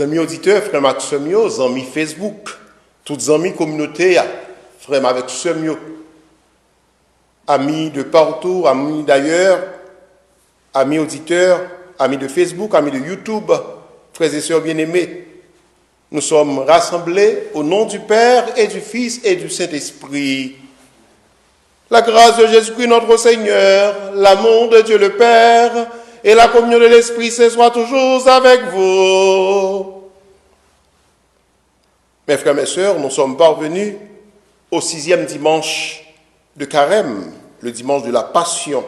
Amis auditeurs, frères Mathieu, amis Facebook, toutes amis communauté, frères avec Semio, amis de partout, amis d'ailleurs, amis auditeurs, amis de Facebook, amis de YouTube, frères et sœurs bien-aimés, nous sommes rassemblés au nom du Père et du Fils et du Saint-Esprit. La grâce de Jésus-Christ notre Seigneur, l'amour de Dieu le Père, et la communion de l'Esprit Saint soit toujours avec vous. Mes frères, mes sœurs, nous sommes parvenus au 6e dimanche de Carême, le dimanche de la Passion.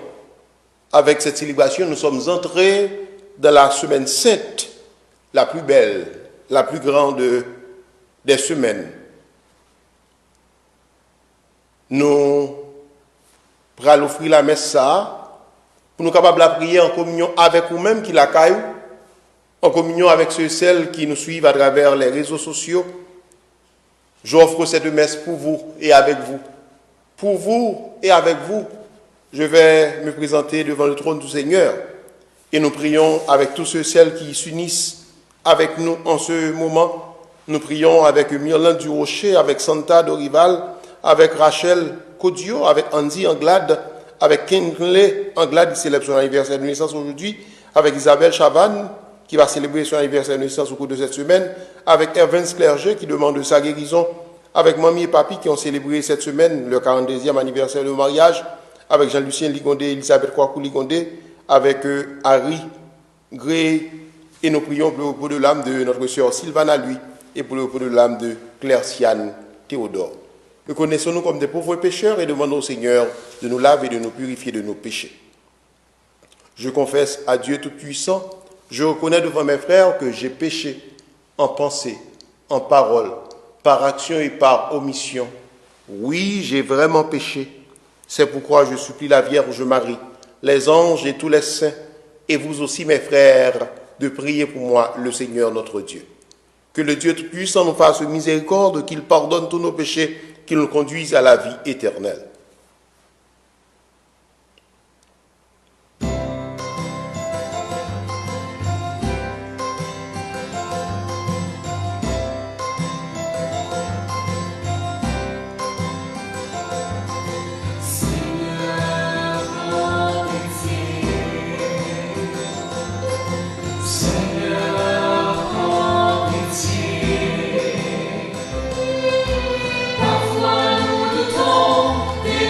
Avec cette célébration, nous sommes entrés dans la semaine sainte, la plus belle, la plus grande des semaines. Nous allons offrir la messe ça, pour nous capables de prier en communion avec vous-même qui la caillou, en communion avec ceux et celles qui nous suivent à travers les réseaux sociaux. J'offre cette messe pour vous et avec vous. Pour vous et avec vous, je vais me présenter devant le trône du Seigneur et nous prions avec tous ceux et celles qui s'unissent avec nous en ce moment. Nous prions avec Myrlande Durocher, avec Santa Dorival, avec Rachel Codio, avec Andy Anglade, avec Kinley Anglade qui célèbre son anniversaire de naissance aujourd'hui, avec Isabelle Chavannes qui va célébrer son anniversaire de naissance au cours de cette semaine, avec Evans Clerget qui demande sa guérison, avec Mamie et Papi qui ont célébré cette semaine le 42e anniversaire de mariage, avec Jean-Lucien Ligondé, Elisabeth Kouakou Ligondé, avec Harry Gray, et nous prions pour le repos de l'âme de notre sœur Sylvana lui, et pour le repos de l'âme de Claire-Siane Théodore. Reconnaissons-nous comme des pauvres pécheurs et demandons au Seigneur de nous laver et de nous purifier de nos péchés. Je confesse à Dieu Tout-Puissant, je reconnais devant mes frères que j'ai péché en pensée, en parole, par action et par omission. Oui, j'ai vraiment péché. C'est pourquoi je supplie la Vierge Marie, les anges et tous les saints, et vous aussi mes frères, de prier pour moi le Seigneur notre Dieu. Que le Dieu Tout-Puissant nous fasse miséricorde, qu'il pardonne tous nos péchés, qu'il nous conduise à la vie éternelle. Parfois nous doutons des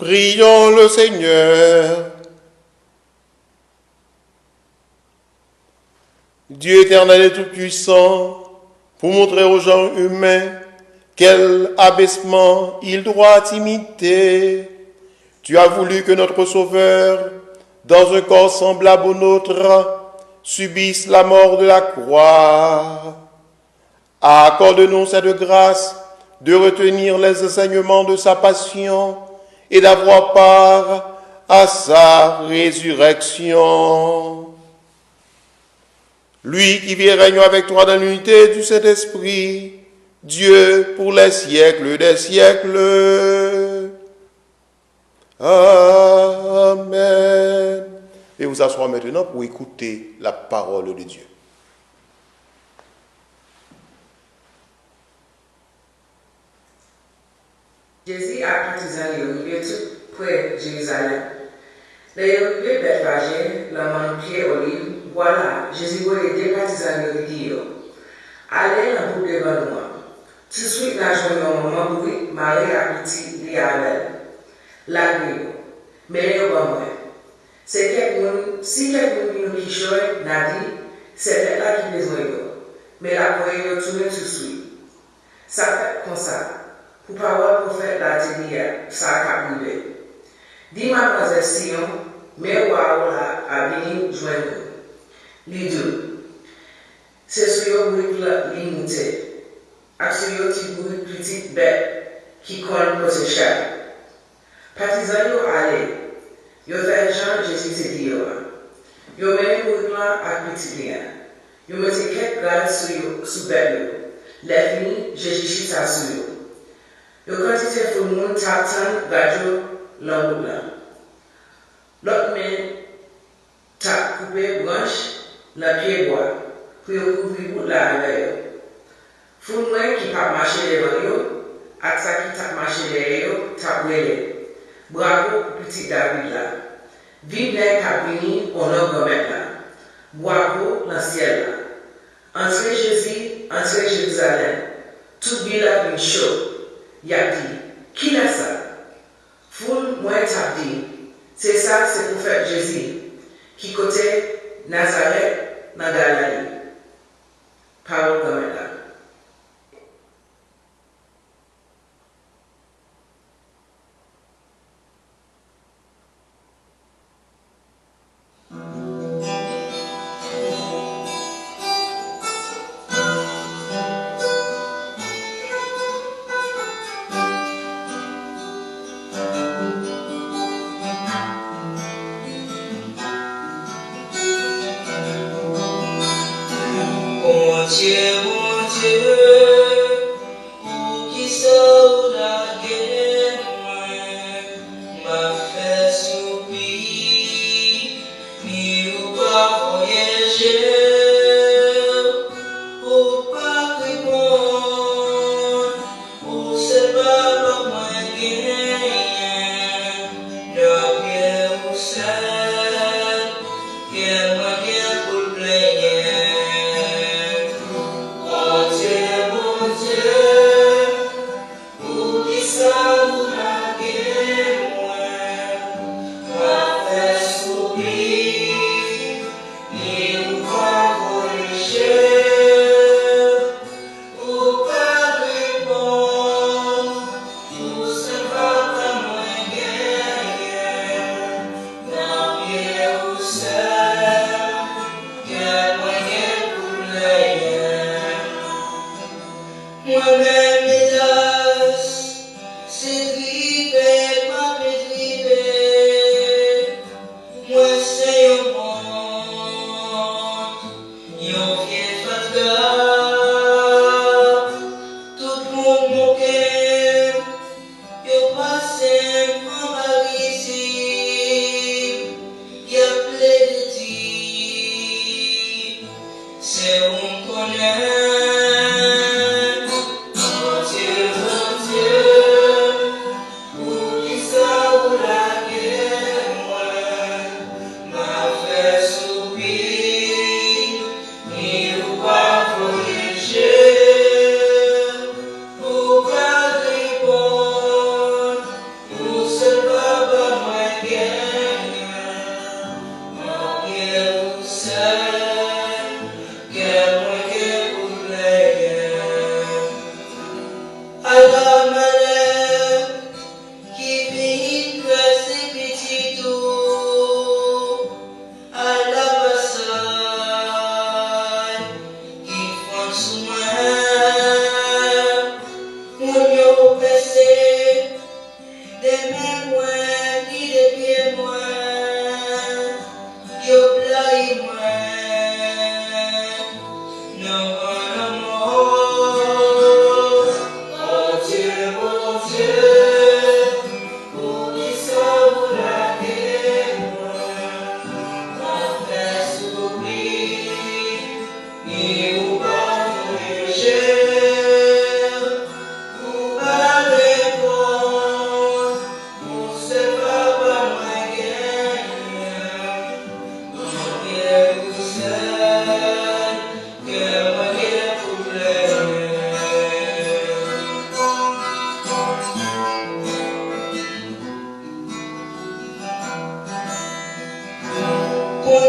Prions le Seigneur. Dieu éternel et tout-puissant, pour montrer aux gens humains quel abaissement ils doivent imiter, tu as voulu que notre Sauveur, dans un corps semblable au nôtre, subisse la mort de la croix. Accorde-nous cette grâce de retenir les enseignements de sa passion et d'avoir part à sa résurrection. Lui qui vit et règne avec toi dans l'unité du Saint-Esprit, Dieu pour les siècles des siècles. Amen. Et vous asseoir maintenant pour écouter la parole de Dieu. Jésus a partisan arrivé tout près de Jérusalem. Les arrivé Bethphagée, la main pied olive, voilà, Jésus voyait des partisans dit allez dans le devant moi. Tout de suite, la journée au moment où Marie a petit Liavel, la gueule, mais les moi. C'est quelqu'un, si quelqu'un qui choisit, n'a dit, c'est là qui besoin de mais la poignée retourne tout de suite. Ça fait comme ça. Pour parole prophète la télé, ça a capté. Dis mademoiselle Sion, mais voilà, a béni joindre. Les deux. C'est ce que vous l'imiter. Axio qui vous petite bête qui colle pour ce chat. Partisan yo allé. Yo fait Jean Jésus se dit yo mené pour là à petit lien. Yo mettez quelques gardes sous bête. Les fini, Jésus ça sur yo. Yo quantité pour le monde tapant gajo l'angle là. L'autre main tape coupé branche la pied bois pour couvrir la avec. Faut moi qui pas marcher les yo, ak ça qui tape marcher les yo, tape les. Bravo petit David là. Vive les cabini on a gomet là. Bravo dans ciel là. Entrez Jésus, entrez Jérusalem. Toute ville a une chaud. Y a dit, qui est ça? Foule moi t'a dit, c'est ça, c'est pour faire Jésus, qui côté Nazareth, dans Galilée. Parole comme là.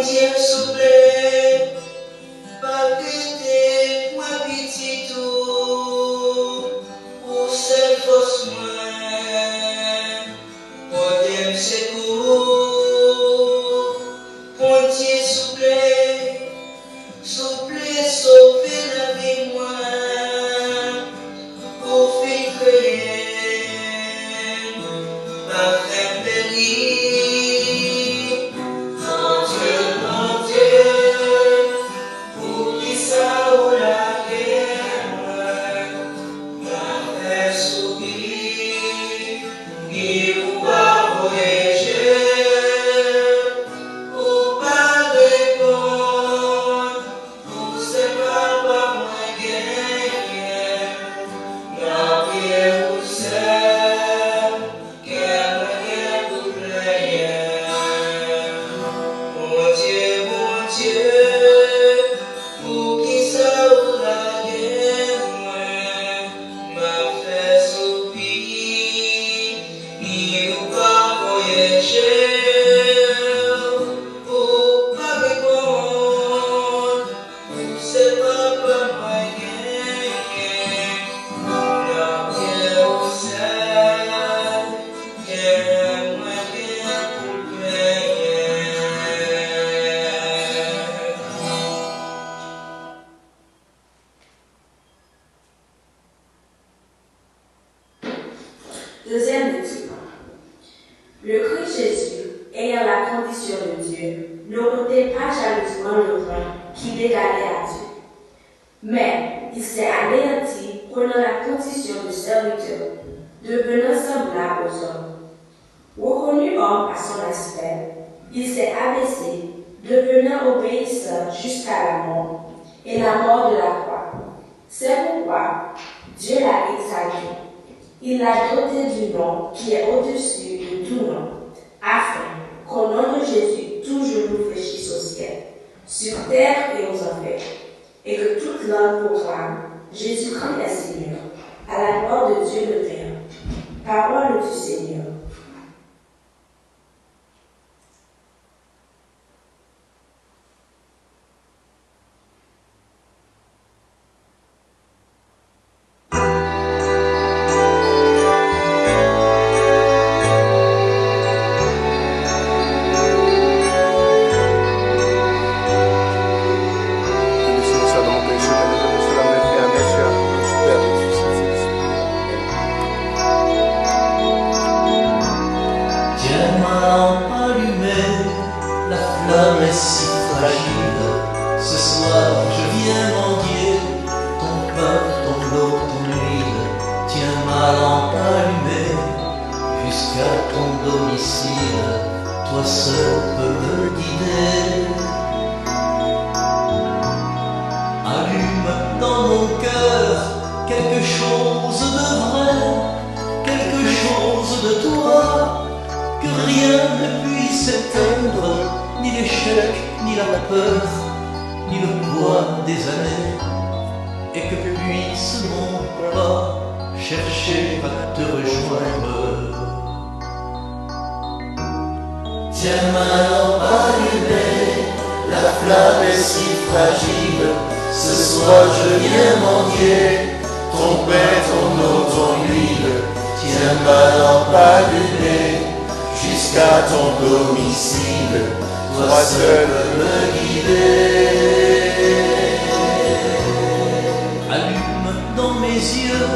Dieu, s'il vous plaît, pas quitter moi petit tout, pour cette force moi, pour des secours. Mon Dieu, s'il vous plaît, sauvez la vie moi, pour faire créer, pas faire périr. Mon Dieu, pour qui ça ou la guerre, m'a fait sourire, qui ou pas voyager, ou pas répondre, pour ce papa moi gagner, m'a fait ou seul, qu'elle pour plaire. Mon Dieu, pour qui ça ou la guerre m'a fait soupir, il ou pas voyager, pour pas répondre, pour ce papa moi gagner, la pierre au sel, qu'elle moi gagne pour plaire. Deuxième lecture. Le Christ Jésus, ayant la condition de Dieu, ne comptait pas jalousement le rang qui l'égalait à Dieu. Mais il s'est anéanti, prenant la condition de serviteur, devenant semblable aux hommes. Reconnu homme à son aspect, il s'est abaissé, devenant obéissant jusqu'à la mort, et la mort de la croix. C'est pourquoi Dieu l'a exalté. Il l'a doté du nom qui est au-dessus de tout nom, afin qu'au nom de Jésus, tout genou fléchisse au ciel, sur terre et aux enfers, et que toute langue proclame Jésus-Christ est Seigneur, à la gloire de Dieu le Père. Parole du Seigneur. Laissez ça dans mon péché, mais cela me fait un méchant, un super difficile. Tiens ma lampe allumée, la flamme est si fragile. Ce soir je viens mendier ton pain, ton eau, ton huile. Tiens ma lampe allumée jusqu'à ton domicile. Toi seul peux me guider. Allume dans mon cœur quelque chose de vrai, quelque chose de toi, que rien ne puisse éteindre, ni l'échec, ni la peur, ni le poids des années, et que puisse mon pas chercher à te rejoindre. Tiens ma lampe allumée, la flamme est si fragile. Ce soir je viens mendier ton pain, ton eau, ton huile. Tiens ma lampe allumée jusqu'à ton domicile. Toi seul peux me guider. Allume dans mes yeux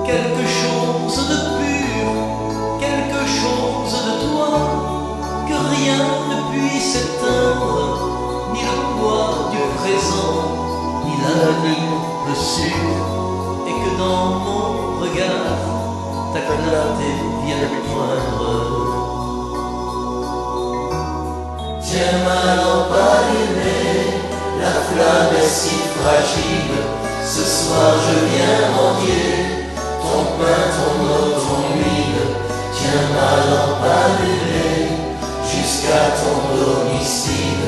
quelque chose de pur, quelque chose de toi, que rien ne puisse éteindre, ni le poids du présent, ni l'avenir le sûr, et que dans mon regard ta clarté vienne poindre. Tiens ma lampe allumée, la flamme est si fragile. Ce soir je viens mendier ton pain, ton eau, ton huile. Tiens ma lampe allumée jusqu'à ton domicile.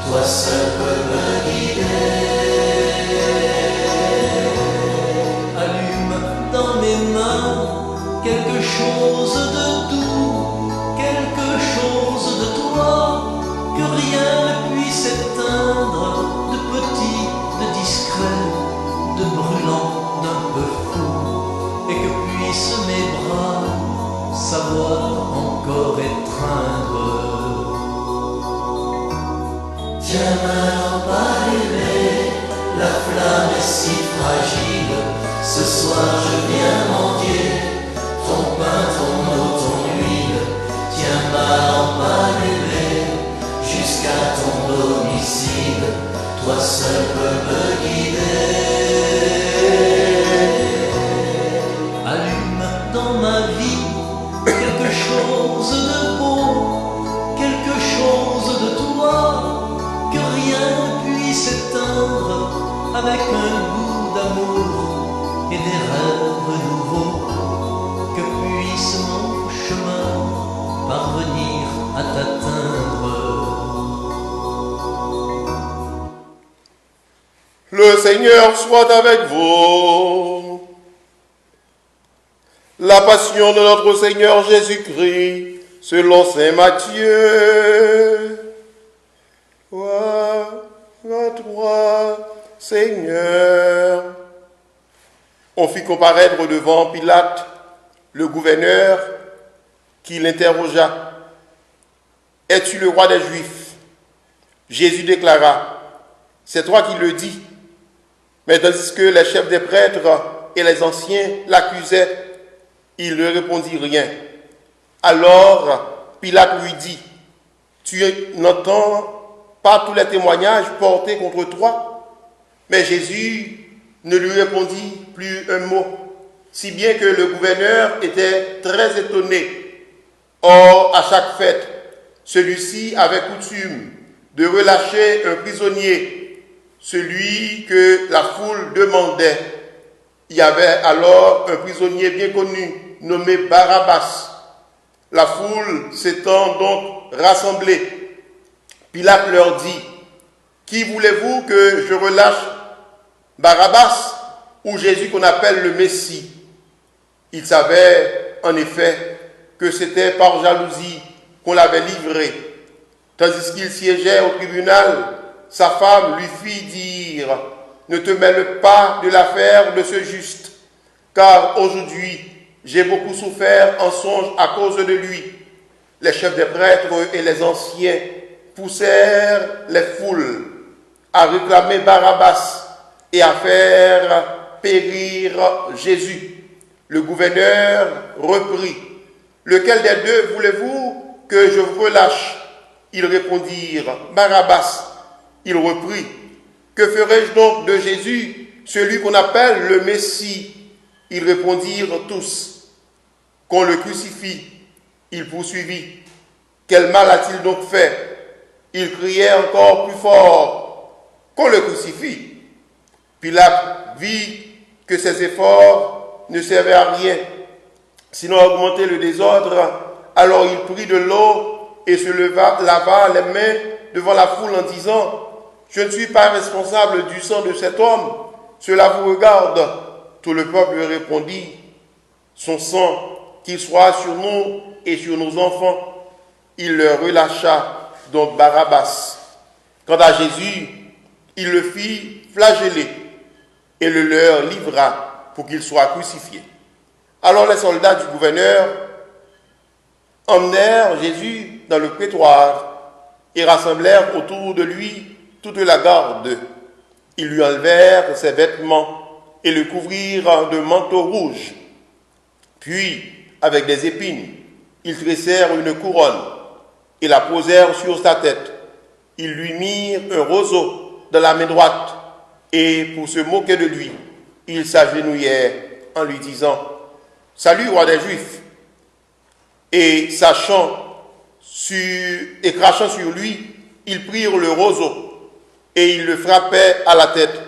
Toi seul peux me guider. Allume dans mes mains quelque chose de doux, quelque chose de toi, que rien ne puisse savoir encore étreindre. Tiens ma lampe allumée, la flamme est si fragile. Ce soir je viens mendier ton pain, ton eau, ton huile. Tiens ma lampe allumée jusqu'à ton domicile. Toi seul peux me guider. Allume dans ma vie quelque chose de beau, quelque chose de toi, que rien ne puisse éteindre, avec un goût d'amour et des rêves nouveaux, que puisse mon chemin parvenir à t'atteindre. Le Seigneur soit avec vous. La passion de notre Seigneur Jésus-Christ, selon saint Matthieu. Gloire à toi, Seigneur. On fit comparaître devant Pilate le gouverneur qui l'interrogea. Es-tu le roi des Juifs? Jésus déclara, c'est toi qui le dis. Mais tandis que les chefs des prêtres et les anciens l'accusaient, il ne répondit rien. Alors Pilate lui dit, tu n'entends pas tous les témoignages portés contre toi? Mais Jésus ne lui répondit plus un mot, si bien que le gouverneur était très étonné. Or, à chaque fête, celui-ci avait coutume de relâcher un prisonnier, celui que la foule demandait. Il y avait alors un prisonnier bien connu, nommé Barabbas. La foule s'étant donc rassemblée, Pilate leur dit, qui voulez-vous que je relâche, Barabbas ou Jésus qu'on appelle le Messie? Il savait en effet que c'était par jalousie qu'on l'avait livré. Tandis qu'il siégeait au tribunal, sa femme lui fit dire, ne te mêle pas de l'affaire de ce juste, car aujourd'hui j'ai beaucoup souffert en songe à cause de lui. Les chefs des prêtres et les anciens poussèrent les foules à réclamer Barabbas et à faire périr Jésus. Le gouverneur reprit, lequel des deux voulez-vous que je vous relâche? Ils répondirent, Barabbas. Il reprit, que ferai-je donc de Jésus, celui qu'on appelle le Messie? Ils répondirent tous, qu'on le crucifie. Il poursuivit, quel mal a-t-il donc fait? Ils criaient encore plus fort, qu'on le crucifie. Pilate vit que ses efforts ne servaient à rien, sinon à augmenter le désordre. Alors il prit de l'eau et se lava les mains devant la foule en disant, je ne suis pas responsable du sang de cet homme, cela vous regarde. Tout le peuple répondit, son sang, qu'il soit sur nous et sur nos enfants. Il leur relâcha donc Barabbas. Quant à Jésus, il le fit flageller et le leur livra pour qu'il soit crucifié. Alors les soldats du gouverneur emmenèrent Jésus dans le prétoire et rassemblèrent autour de lui toute la garde. Ils lui enlevèrent ses vêtements et le couvrirent de manteau rouge. Puis, avec des épines, ils tressèrent une couronne et la posèrent sur sa tête. Ils lui mirent un roseau dans la main droite et, pour se moquer de lui, ils s'agenouillèrent en lui disant « Salut, roi des Juifs !» Et crachant sur lui, ils prirent le roseau et ils le frappaient à la tête.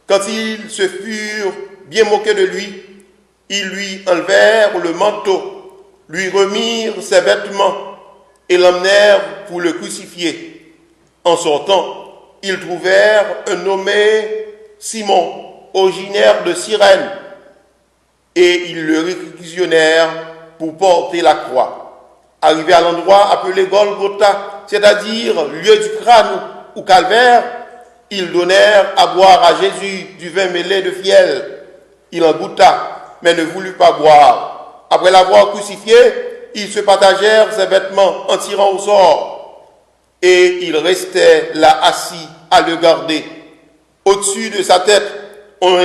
Quand ils se furent bien moqués de lui, ils lui enlevèrent le manteau, lui remirent ses vêtements et l'emmenèrent pour le crucifier. En sortant, ils trouvèrent un nommé Simon, originaire de Cyrène, et ils le réquisitionnèrent pour porter la croix. Arrivé à l'endroit appelé Golgotha, c'est-à-dire lieu du crâne ou calvaire, ils donnèrent à boire à Jésus du vin mêlé de fiel. Il en goûta, mais ne voulut pas boire. Après l'avoir crucifié, ils se partagèrent ses vêtements en tirant au sort, et il restait là assis à le garder. Au-dessus de sa tête, on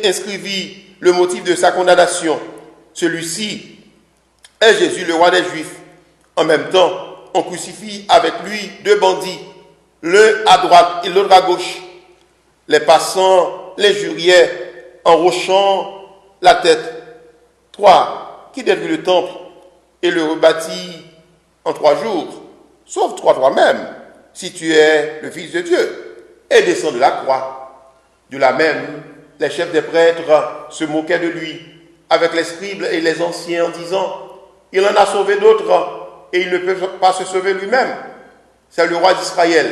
inscrivit le motif de sa condamnation. Celui-ci est Jésus, le roi des Juifs. En même temps, on crucifie avec lui deux bandits, l'un à droite et l'autre à gauche. Les passants l'injuriaient en hochant la tête. Toi, qui détruis le temple et le rebâtis en 3 jours, sauve-toi toi-même, si tu es le Fils de Dieu, et descends de la croix. De la même, les chefs des prêtres se moquaient de lui, avec les scribes et les anciens, en disant, « Il en a sauvé d'autres, et il ne peut pas se sauver lui-même. C'est le roi d'Israël,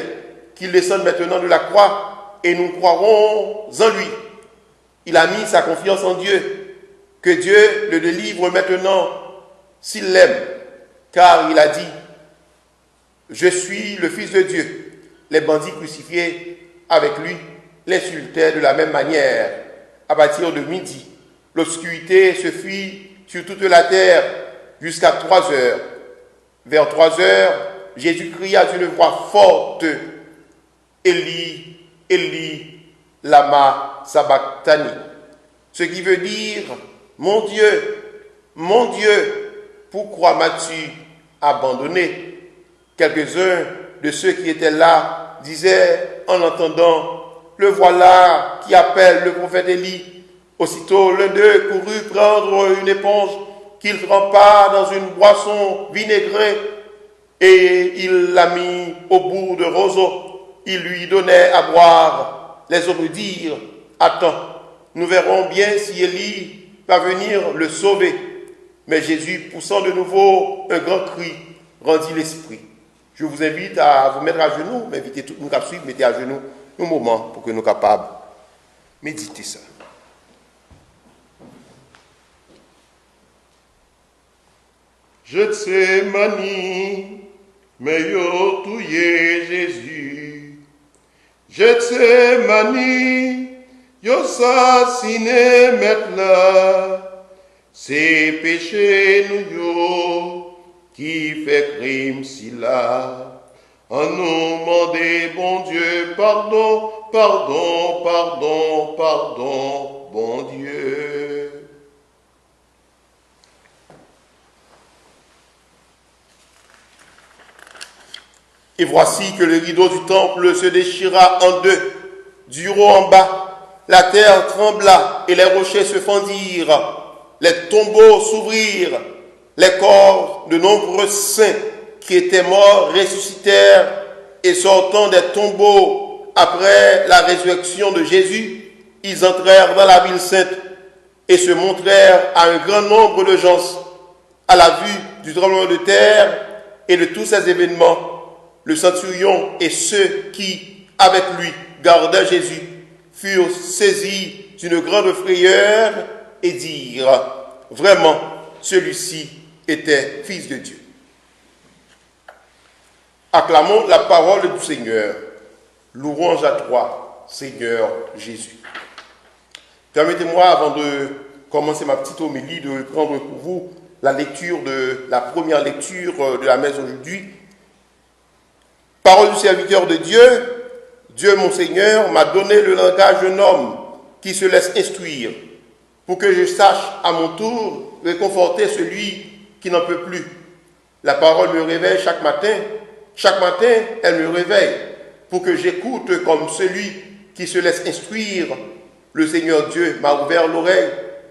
qu'il descende maintenant de la croix, et nous croirons en lui. » Il a mis sa confiance en Dieu, que Dieu le délivre maintenant, s'il l'aime, car il a dit, « Je suis le Fils de Dieu. » Les bandits crucifiés avec lui l'insultaient de la même manière. À partir de midi, l'obscurité se fit sur toute la terre jusqu'à 3 heures. Vers 3 heures, Jésus cria d'une voix forte, « Eli, Eli, lama sabachthani » ce qui veut dire, « Mon Dieu, pourquoi m'as-tu abandonné ?» Quelques-uns de ceux qui étaient là disaient en entendant, « Le voilà qui appelle le prophète Élie. » Aussitôt l'un d'eux courut prendre une éponge qu'il trempa dans une boisson vinaigrée et il la mit au bout de roseau. Il lui donnait à boire. Les autres dirent, « Attends, nous verrons bien si Élie va venir le sauver. » Mais Jésus, poussant de nouveau un grand cri, rendit l'esprit. Je vous invite à vous mettre à genoux, m'invitez tout le monde à suivre, mettez à genoux un moment pour que nous soyons capables de méditer ça. Gethsémani, mais yo touye Jésus. Gethsémani, yo assassiné maintenant. C'est péché nous yo qui fait crime si là. En nous demander, bon Dieu, pardon, pardon, pardon, pardon, bon Dieu. Et voici que le rideau du temple se déchira en deux, du haut en bas. La terre trembla et les rochers se fendirent. Les tombeaux s'ouvrirent. Les corps de nombreux saints qui étaient morts ressuscitèrent et sortant des tombeaux après la résurrection de Jésus, ils entrèrent dans la ville sainte et se montrèrent à un grand nombre de gens. À la vue du tremblement de terre et de tous ces événements, le centurion et ceux qui, avec lui, gardaient Jésus, furent saisis d'une grande frayeur et dirent, « Vraiment, celui-ci était Fils de Dieu. » Acclamons la parole du Seigneur. Louange à toi, Seigneur Jésus. Permettez-moi, avant de commencer ma petite homélie, de prendre pour vous la première lecture de la messe aujourd'hui. Parole du serviteur de Dieu, Dieu mon Seigneur m'a donné le langage d'un homme qui se laisse instruire, pour que je sache à mon tour réconforter celui qui n'en peut plus. La parole me réveille chaque matin, elle me réveille, pour que j'écoute comme celui qui se laisse instruire. Le Seigneur Dieu m'a ouvert l'oreille,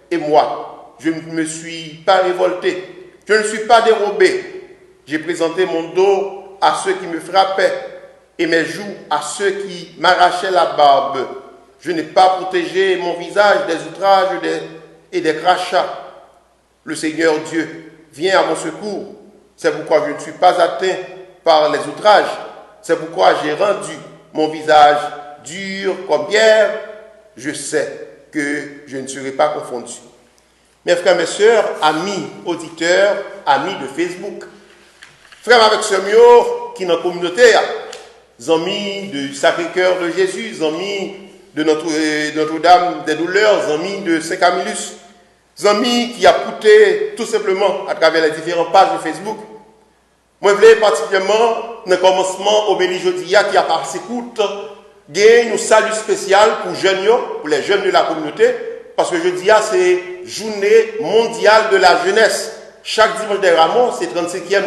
et moi, je ne me suis pas révolté, je ne suis pas dérobé. J'ai présenté mon dos à ceux qui me frappaient et mes joues à ceux qui m'arrachaient la barbe. Je n'ai pas protégé mon visage des outrages et des crachats. Le Seigneur Dieu vient à mon secours. C'est pourquoi je ne suis pas atteint par les outrages. C'est pourquoi j'ai rendu mon visage dur comme pierre. Je sais que je ne serai pas confondu. Mes frères, mes sœurs, amis auditeurs, amis de Facebook, frères avec sœurs qui dans la communauté, amis du Sacré-Cœur de Jésus, amis de Notre-Dame des Douleurs, amis de Saint-Camillus, amis qui a écouté tout simplement à travers les différentes pages de Facebook. Moi, je voulais particulièrement, dans le commencement, au béni Jodia qui a passé écoute, gagner un salut spécial pour les jeunes de la communauté, parce que Jodia, c'est journée mondiale de la jeunesse. Chaque dimanche des Rameaux, c'est 35e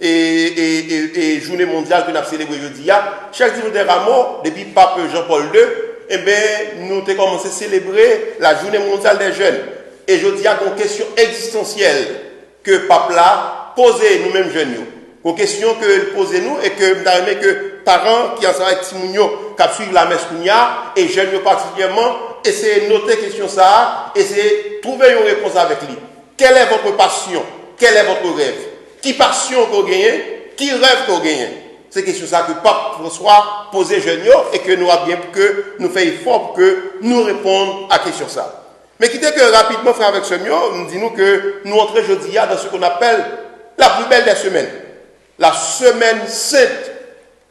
et journée mondiale que nous avons célébré Jodia. Chaque dimanche des Rameaux, depuis Pape Jean-Paul II, eh bien, nous avons commencé à célébrer la journée mondiale des jeunes. Et Jodia, une question existentielle que Pape là posait nous-mêmes jeunes. Une question que posait nous et que nous avons aimé que parents qui en sont avec Timounio, qui suivent la messe et jeunes particulièrement, essayez de noter question ça, essayez de trouver une réponse avec lui. Quelle est votre passion? Quel est votre rêve? Qui passion que vous gagnez? Qui rêve que vous gagnez? C'est question ça que Pape François posait jeunes et que nous avons bien pour que nous fassions effort pour que nous répondions à la question ça. Mais quittez que rapidement, frère avec ce mio, nous disons que nous entrons jeudi dans ce qu'on appelle la plus belle des semaines. La semaine sainte.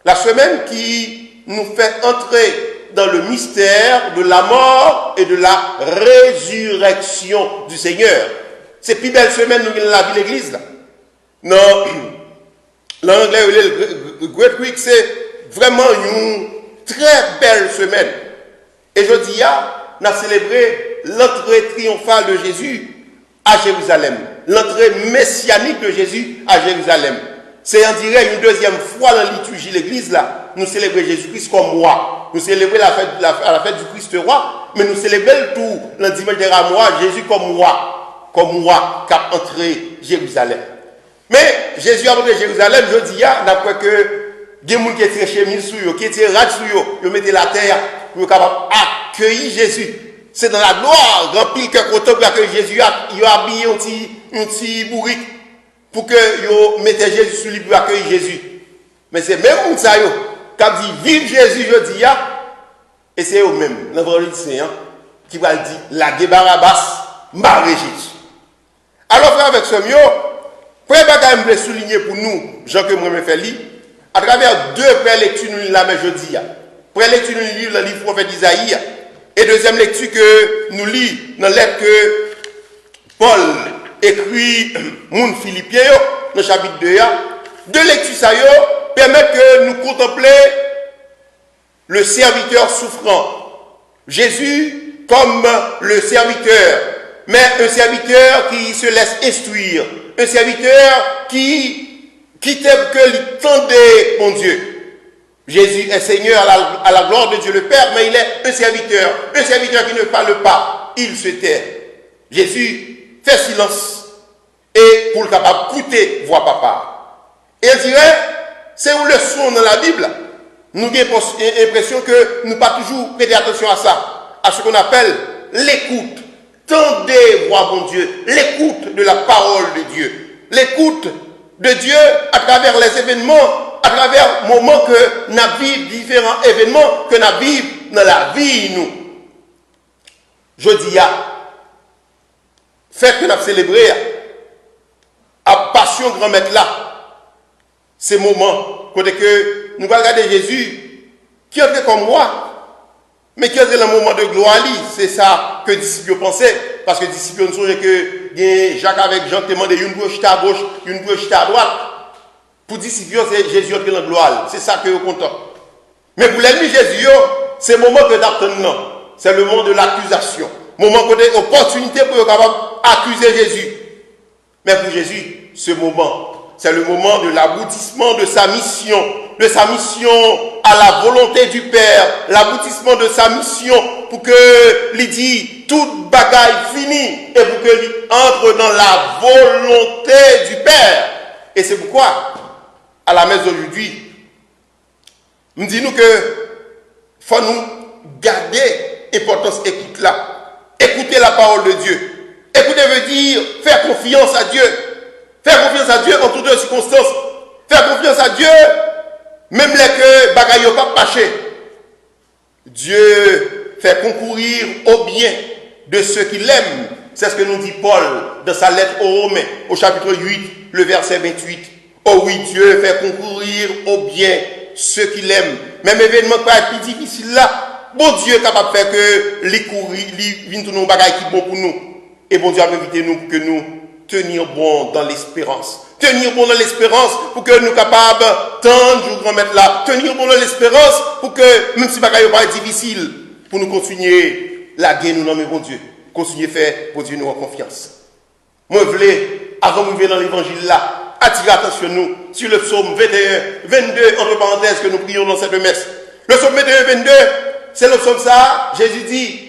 La semaine qui nous fait entrer dans le mystère de la mort et de la résurrection du Seigneur. C'est la plus belle semaine nous avons la vie de l'église là. Non, l'anglais, le Great Week, c'est vraiment une très belle semaine. Et jeudi, on a célébré l'entrée triomphale de Jésus à Jérusalem. L'entrée messianique de Jésus à Jérusalem. C'est, on dirait, une deuxième fois dans la liturgie de l'église, là, nous célébrons Jésus-Christ comme roi. Nous célébrons la fête du Christ roi, mais nous célébrons tout le dimanche des Rameaux, Jésus comme roi qui a entré Jérusalem. Mais Jésus a entré Jérusalem, je dis, d'après que des gens qui étaient chez Milsou, qui étaient rats sur eux, ils mettaient la terre pour être capable d'accueillir Jésus. C'est dans la gloire, grand pile que quand on accueille Jésus, il a habillé un petit bourrique pour que vous mettez Jésus sur lui pour accueillir Jésus. Mais c'est même monde ça qui a dit vive Jésus, je dis, et c'est eux-mêmes, l'Évangile Saint, qui va dire la Barabbas, marre Jésus. Alors, frère, avec ce mieux, premier bagage que je veux souligner pour nous, Jean que moi me fait lire, à travers deux prélectures nous la mais jeudi. Prélecture nous lit le livre prophète Isaïe et deuxième lecture que nous lit dans la lettre que Paul écrit moun Philippiens dans le chapitre 2. Deux lectures ça permettent que nous contemplions le serviteur souffrant. Jésus comme le serviteur, mais un serviteur qui se laisse instruire, un serviteur qui t'aime que lui tendait, mon Dieu. Jésus est Seigneur à la gloire de Dieu le Père, mais il est un serviteur qui ne parle pas, il se tait. Jésus fait silence et pour le capable d'écouter voix papa. Et il dirait, c'est une leçon dans la Bible. Nous avons l'impression que nous pas toujours prêter attention à ça, à ce qu'on appelle l'écoute. Tendez voix mon Dieu, l'écoute de la parole de Dieu, l'écoute de Dieu à travers les événements, à travers les moments que nous vivons, différents événements que nous vivons dans la vie, nous. Je dis, faites que nous célébrons à passion grand maître là, ces moments, côté que nous allons regarder Jésus, qui est comme moi, mais qui est dans le moment de gloire, c'est ça que les disciples pensaient, parce que les disciples ne songeaient que Jacques avec Jean demandé une bouche à gauche, une bouche à droite. Pour les disciples, c'est Jésus qui est dans la gloire, c'est ça que vous comptez. Mais pour l'ennemi Jésus, c'est le moment que d'attendre, c'est le moment de l'accusation, moment de l'opportunité pour être capable d'accuser Jésus. Mais pour Jésus, ce moment, c'est le moment de l'aboutissement de sa mission à la volonté du Père, l'aboutissement de sa mission pour que lui dit toute bagaille finie et pour que lui entre dans la volonté du Père. Et c'est pourquoi, à la messe d'aujourd'hui, nous disons que faut nous garder l'importance écoute là. Écouter la parole de Dieu. Écouter veut dire faire confiance à Dieu. Faire confiance à Dieu en toutes les circonstances. Faire confiance à Dieu, même les que bagaille pas marché. Dieu fait concourir au bien de ceux qui l'aiment. C'est ce que nous dit Paul dans sa lettre aux Romains, au chapitre 8, le verset 28. Oh oui, Dieu fait concourir au bien ceux qui l'aiment. Même événement qui va être plus difficile là, bon Dieu est capable de faire que les courir, les viennent tous nos bagailles qui sont bons pour nous. Et bon Dieu a invité nous pour que nous tenions bon dans l'espérance. Tenir bon dans l'espérance pour que nous capables tendre jour grand maître là. Tenir bon dans l'espérance pour que, même si bagaille pas difficile, pour nous continuer la guerre nous nommer bon Dieu. Continuer faire pour Dieu nous en confiance. Moi je voulais, avant de arriver dans l'évangile là, attirer l'attention nous sur le psaume 21, 22, entre parenthèses que nous prions dans cette messe. Le psaume 21, 22, c'est le psaume ça, Jésus dit,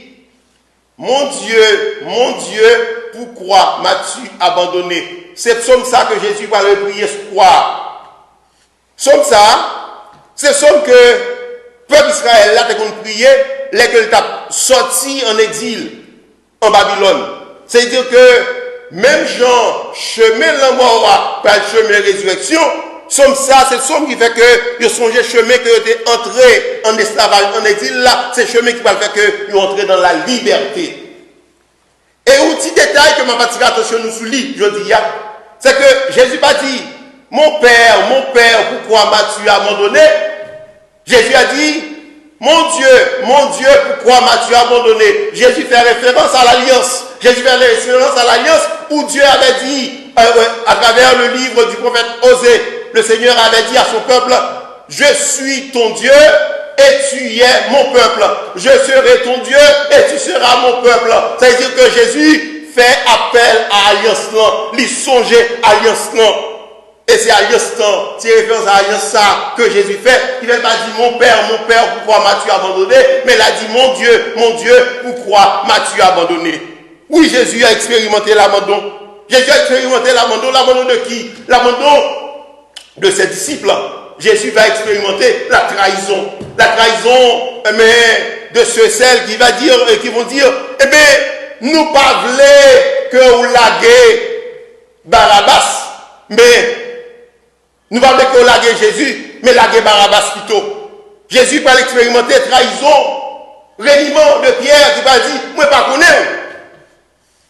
mon Dieu, pourquoi m'as-tu abandonné? C'est le psaume ça que Jésus va le prier ce soir. Psaume ça, c'est le psaume que le peuple Israël là, t'es qu'on prier, lesquels t'a sorti en exil en Babylone. C'est-à-dire que même Jean, chemin la mort, par le chemin de résurrection, somme ça, c'est le somme qui fait que ils songent chemin que ils étaient entrés en esclavage, en exil là, c'est le chemin qui va faire que ils entrés dans la liberté. Et un petit détail que m'a attiré attention nous souligne, je dis, c'est que Jésus pas dit, mon père, pourquoi m'as-tu abandonné? Jésus a dit, mon Dieu, pourquoi m'as-tu abandonné? Jésus fait référence à l'alliance. Jésus fait référence à l'alliance où Dieu avait dit, à travers le livre du prophète Osée, le Seigneur avait dit à son peuple, je suis ton Dieu et tu es mon peuple. Je serai ton Dieu et tu seras mon peuple. Ça veut dire que Jésus fait appel à l'alliance, il songeait à l'alliance. Et c'est alliance, c'est référence à l'alliance ça que Jésus fait. Il n'a pas dit mon père, pourquoi m'as-tu abandonné? Mais il a dit mon Dieu, pourquoi m'as-tu abandonné? Oui, Jésus a expérimenté l'abandon. Jésus a expérimenté l'abandon de qui? L'abandon de ses disciples. Jésus va expérimenter la trahison. La trahison, mais de celles qui vont dire, nous pas voulons que vous laguez Barabbas, mais nous pas voulons que vous laguez Jésus, mais laguez Barabbas plutôt. Jésus va expérimenter trahison, reniement de Pierre qui va dire, moi pas connaître.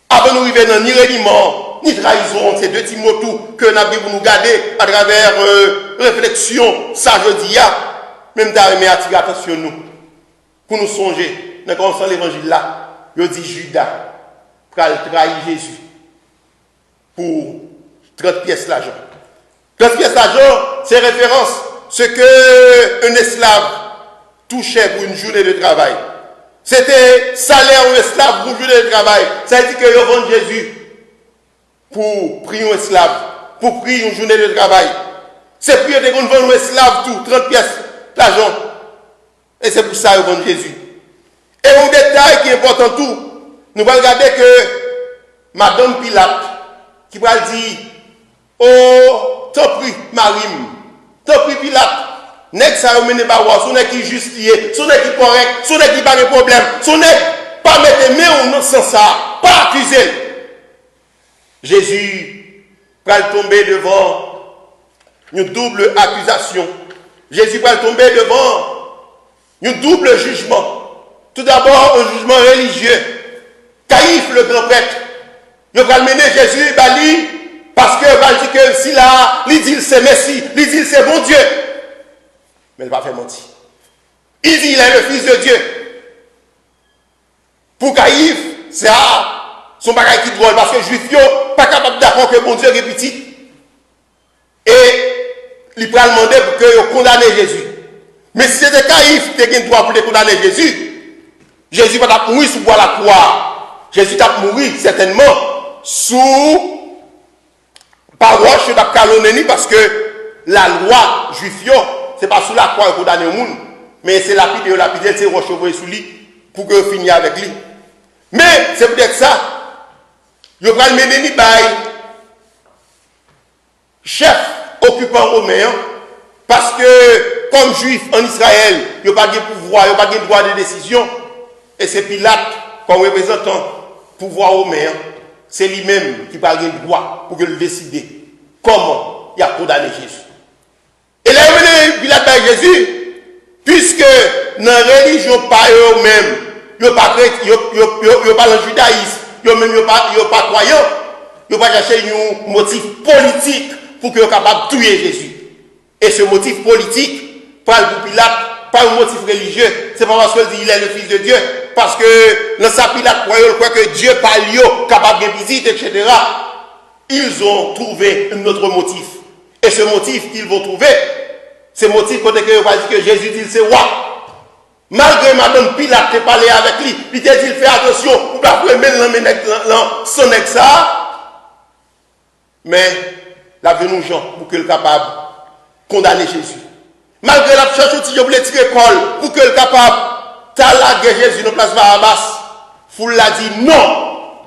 Avant nous arriver dans ni reniement, ni trahison, c'est deux petits mots tout que nous avons nous garder à travers réflexion, ça je dis, même d'arriver à attirer attention nous, pour nous songer, dans commençant l'évangile là, je dis Judas, pour trahir Jésus, pour 30 pièces d'argent. 30 pièces d'argent, c'est référence, ce que un esclave touchait pour une journée de travail. C'était salaire ou esclave pour une journée de travail. Ça veut dire que ils vendent Jésus pour prier un esclave, pour prier une journée de travail. C'est plus de qu'on vend un esclave tout, 30 pièces d'argent. Et c'est pour ça qu'ils vendent Jésus. Et un détail qui est important tout, nous allons regarder que Madame Pilate, qui va dire, oh, tant pis, Marim, tant pis, Pilate, n'est-ce ça mené par moi, ce n'est qui juste lié, ce n'est qui correct, ce n'est qui pas de problème, ce n'est pas mettre main ou non sans ça, pas accuser. Jésus va tomber devant une double accusation. Jésus va tomber devant un double jugement. Tout d'abord, un jugement religieux. Caïphe, le grand prêtre, il va mener Jésus, parce que va dire que si là, il dit c'est Messie, il dit c'est bon Dieu. Mais il ne va pas faire mentir. Il dit il est le Fils de Dieu. Pour Caïphe, c'est son bagage qui drôle, parce que les Juifs ne sont pas capables d'accord que bon Dieu est petit. Et il va demander pour que condamne Jésus. Mais si c'était Caïphe qui a le droit pour condamner Jésus, Jésus va mourir sous bois la croix. Jésus va mourir certainement sous paroche de calomnie parce que la loi juive, ce n'est pas sous la croix qu'on condamne le monde, mais c'est lapidé, c'est roche sous lui pour que finisse avec lui. Mais c'est peut-être ça. Il va le mener par chef occupant romain parce que comme juif en Israël, il n'y a pas de pouvoir, il n'y a pas de droit de décision. Et c'est Pilate, comme représentant pouvoir romain, c'est lui-même qui parle de droit pour le décider comment il a condamné Jésus. Et là, Pilate par Jésus, puisque dans la religion, pas eux-mêmes, ils ne sont pas dans le judaïsme, ils ne sont pas croyants, ils ne sont pas chercher un motif politique pour qu'ils soient capables de tuer Jésus. Et ce motif politique, pour Pilate, pas un motif religieux, c'est pas parce qu'il dit il est le Fils de Dieu, parce que dans sa Pilate croit que Dieu parle, capable de visiter, etc. Ils ont trouvé un autre motif. Et ce motif qu'ils vont trouver, c'est le motif qu'on va dire que Jésus dit c'est roi. Malgré Madame Pilate qui parlait avec lui, il dit fais attention, pour ne pas mettre son ex ça. Mais la venu Jean pour qu'il soit capable de condamner Jésus. Malgré la cherche où je voulais tirer école pour qu'il soit capable de taler Jésus dans la place Barabbas, Foule l'a dit non.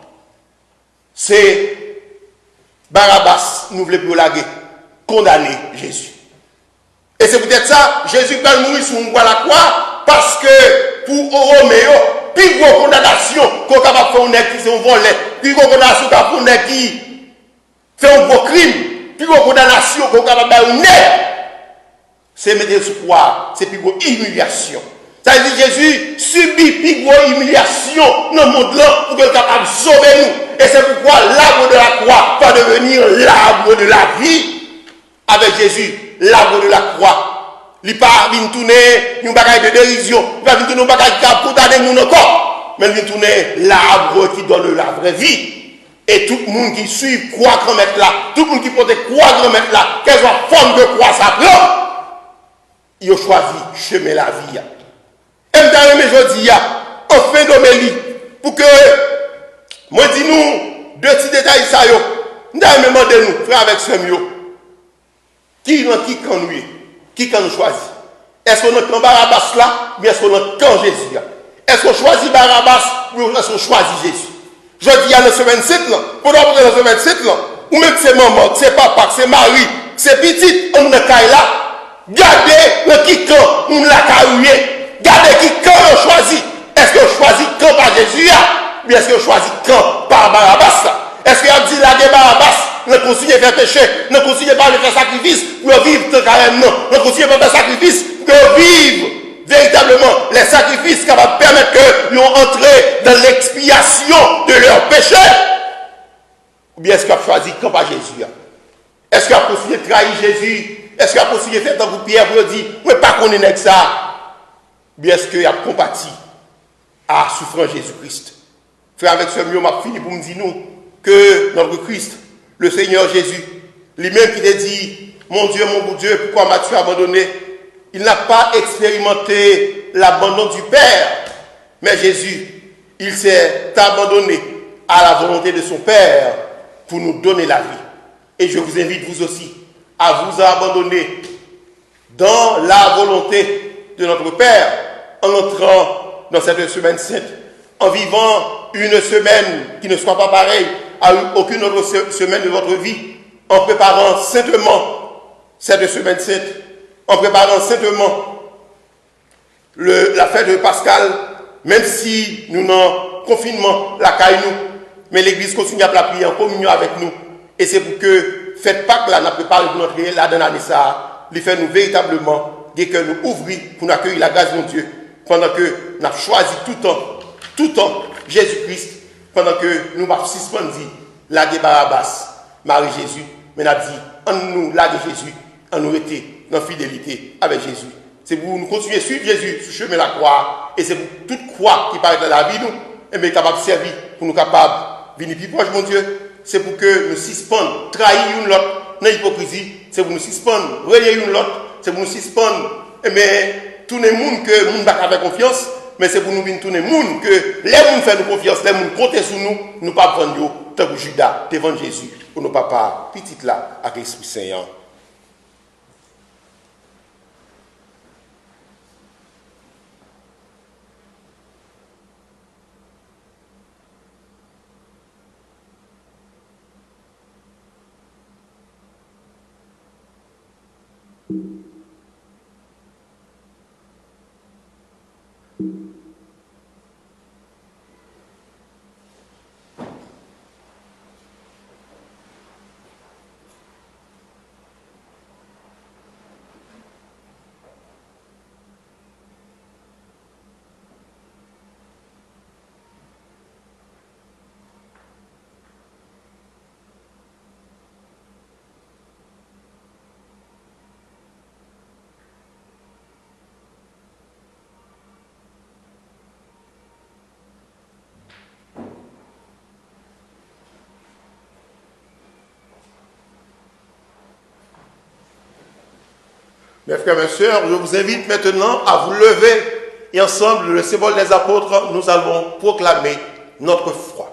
C'est Barabbas nous voulons plus laguer, condamner Jésus. Et c'est peut-être ça, Jésus va mourir sur une la croix, parce que pour Roméo, plus gros condamnation qu'on capable de faire un nègre qui c'est un volet, plus gros condamnation qu'on capable de faire un nègre qui fait un gros crime, plus gros condamnation qu'on capable de faire un nègre, c'est mettre sur croix, c'est plus gros humiliation. Ça veut dire Jésus subit plus gros humiliation dans le monde là pour qu'il soit capable de sauver nous. Et c'est pourquoi l'arbre de la croix va devenir l'arbre de la vie. Avec Jésus, l'arbre de la croix. Il ne va pas tourner une bagaille de dérision, il va tourner une bagaille qui condamner mon encore, mais il va tourner l'arbre qui donne la vraie vie. Et tout le monde qui suit croix grand mettre là, tout le monde qui porte croix grand mettre là, quelle soit la forme de croix ça prend, il a choisi chemin la vie. Et je dis, en fin d'homélie, pour que, moi dis nous, deux petits détails ça yo, nous allons demander nous, frère avec ce mieux. Qui quand nous qui quand nous choisit? Est-ce qu'on a quand Barabbas là, ou est-ce qu'on a quand Jésus là? Est-ce qu'on choisit Barabbas ou est-ce qu'on choisit Jésus? Je dis à ce 27 là, pendant que dans ce 27 là, ou même c'est maman, c'est papa, c'est mari, c'est petit, on a caille là, gardez le qui quand on l'a caillé, gardez qui quand on choisit. Est-ce qu'on choisit quand par Jésus là, ou est-ce qu'on choisit quand par Barabbas là? Est-ce qu'on dit la Barabbas? Ne continuez pas à faire péché, ne continuez pas à faire sacrifice pour vivre tant carrément, ne continuez pas à faire sacrifice pour vivre véritablement les sacrifices qui vont permettre que nous entrions dans l'expiation de leurs péchés. Ou bien est-ce qu'on a choisi quand pas Jésus? Est-ce qu'on a continué de trahir Jésus? Est-ce qu'on a continué de faire dans vos pierres pour dire, mais pas qu'on est avec ça? Ou bien est-ce qu'il a compati à souffrir Jésus-Christ? Frère, avec ce mieux, m'a fini pour me dire nous que notre Christ, le Seigneur Jésus, lui-même qui t'a dit, mon Dieu, pourquoi m'as-tu abandonné? Il n'a pas expérimenté l'abandon du Père, mais Jésus, il s'est abandonné à la volonté de son Père pour nous donner la vie. Et je vous invite, vous aussi, à vous abandonner dans la volonté de notre Père, en entrant dans cette semaine sainte, en vivant une semaine qui ne soit pas pareille à aucune autre semaine de votre vie, en préparant saintement cette semaine sainte, en préparant saintement la fête de Pascal, même si nous n'en confinement la caille nous, mais l'Église continue à prier en communion avec nous. Et c'est pour que fête Pâques là, n'a préparé pour notre là dans l'année ça, lui fait nous véritablement dès que nous ouvrons pour nous accueillir la grâce de Dieu, pendant que nous avons choisi tout temps Jésus-Christ, pendant que nous avons suspendu la Barabbas, Marie-Jésus, mais nous avons dit, en nous, la Jésus, en nous été dans fidélité avec Jésus. C'est pour nous continuer à suivre Jésus sur le chemin de la croix, et c'est pour toute croix qui paraît dans la vie, nous, et bien capable de servir, pour nous capables de venir plus proche, mon Dieu. C'est pour que nous suspendons, trahir une l'autre dans l'hypocrisie, c'est pour nous suspendre, relier une l'autre, c'est pour nous suspendre, et bien, tous les gens que nous n'avons pas confiance, mais c'est pour nous venir tous les gens que les gens font nous confiance, les gens comptent sur nous, nous ne pas vendre tant que Judas devant Jésus, pour nos papas, petites là, avec l'Esprit Saint. Mes frères, mes sœurs, je vous invite maintenant à vous lever et ensemble, le symbole des apôtres, nous allons proclamer notre foi.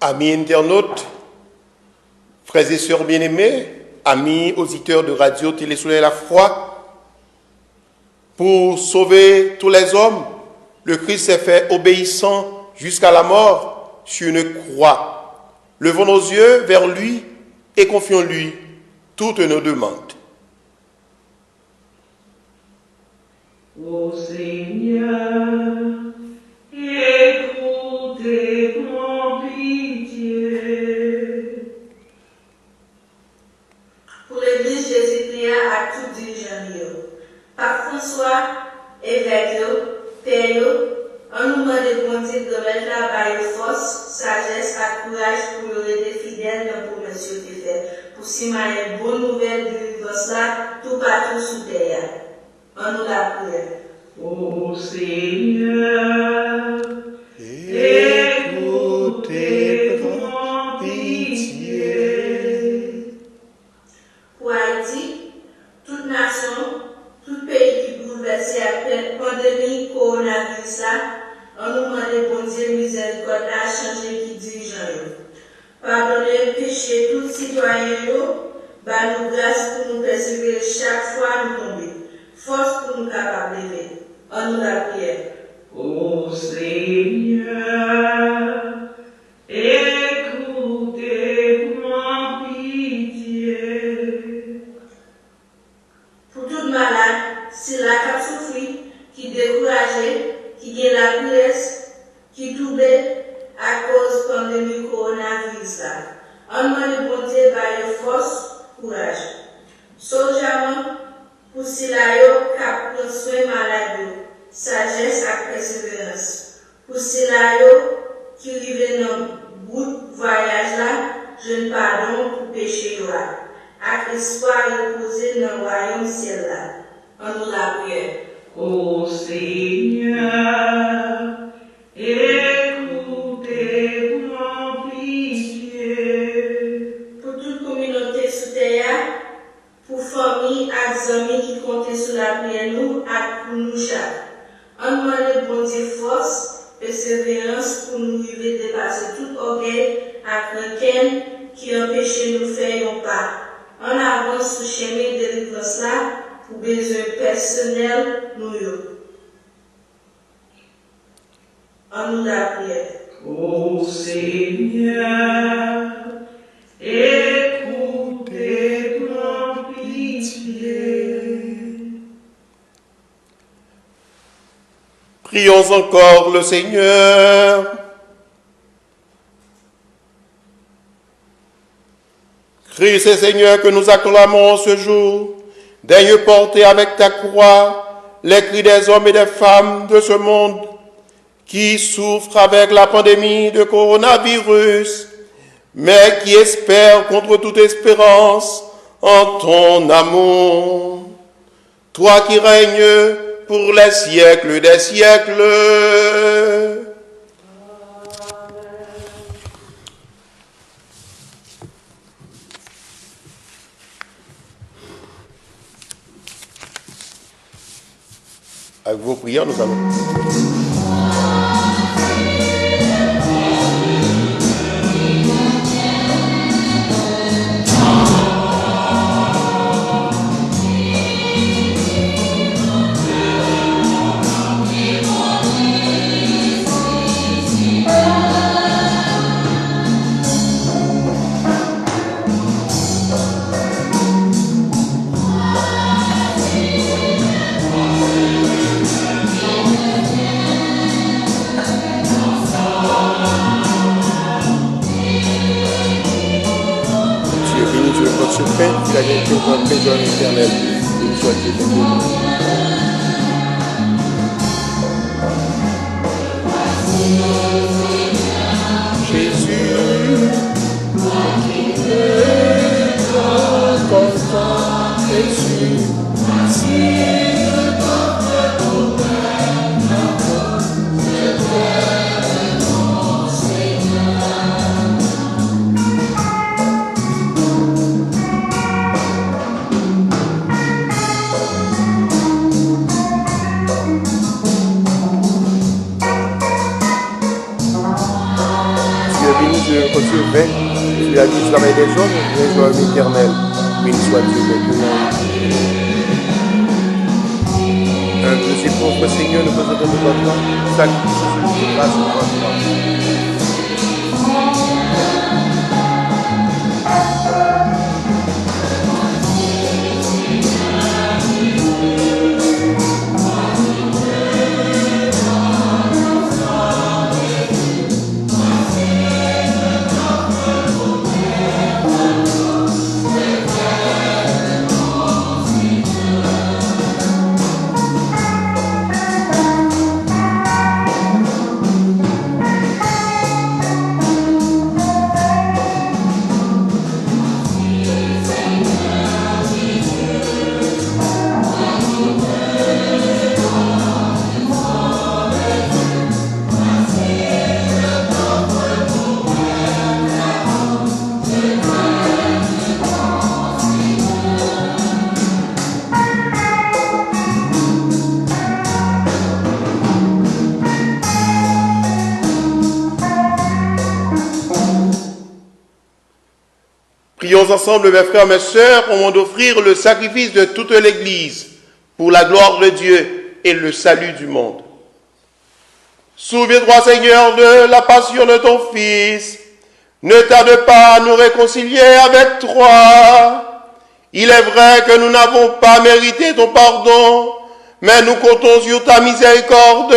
Amis internautes, frères et sœurs bien-aimés, amis auditeurs de Radio Télé Soleil La Foi, pour sauver tous les hommes, le Christ s'est fait obéissant jusqu'à la mort sur une croix. Levons nos yeux vers lui et confions-lui toutes nos demandes. Ô Seigneur, écoutez mon pitié. Pour l'Église Jésus-Christ à tout dirigeant, par François, évêque, père, on nous demande de grandir de mettre la force, sagesse et courage pour rester fidèle dans la promesse de faire. Pour s'y une bonne nouvelle de délivrance là, tout partout sous terre. En nous la prière. Ô Seigneur, écoutez, prends pitié. Pour Haïti, toute nation, tout pays qui bouleversé après la pandémie coronavirus là, on nous demande bon Dieu miséricorde à changer qui dirigeant. Pardonnez le péché tout citoyen, bah nous grâce pour nous persévérer chaque fois nous tomber. Force pour nous capables de lever. En nous la prière. Ô Seigneur, écoutez, prends pitié. Pour toute malade, si la cap souffri, qui découragé, qui gagne la pièce, qui tombé à cause de la pandémie coronavirus. On demande bon Dieu par force, courage. Sojaman, pour si la yo cap prendre soin malade, sagesse et persévérance. Pour si la yo qui rive dans bout voyage là, je ne pardon pour péché yo. Avec espoir reposer dans le royaume ciel là. En nous la prière. Ô Seigneur, écoutez, prends pitié. Pour toute communauté sous terre, pour famille et amis qui comptent sur la prière nous et pour nous chaque. On demande bon Dieu force, persévérance pour nous arriver à dépasser tout orgueil et rancune qui empêche nous de faire un pas. On avance sur le chemin de délivrance là pour besoin personnel nous. En nous la prière. Ô Seigneur, écoutez, prends pitié. Prions encore le Seigneur. Christ et Seigneur que nous acclamons ce jour, daigne porter avec ta croix les cris des hommes et des femmes de ce monde qui souffrent avec la pandémie de coronavirus, mais qui espèrent contre toute espérance en ton amour. Toi qui règnes pour les siècles des siècles. Avec vos prières, nous allons. Il a gagné notre trésor éternel. Béni soit Dieu de nous. Jésus, qui est constant, Jésus, Dieu vain, tu as dit du travail des hommes, trésor éternel. Béni soit Dieu maintenant. Un de ces pauvres Seigneur, nous présentons devant toi, sacrifice de grâce devant toi. Prions ensemble, mes frères, mes sœurs, au moment d'offrir le sacrifice de toute l'Église pour la gloire de Dieu et le salut du monde. Souviens-toi, Seigneur, de la passion de ton Fils. Ne tarde pas à nous réconcilier avec toi. Il est vrai que nous n'avons pas mérité ton pardon, mais nous comptons sur ta miséricorde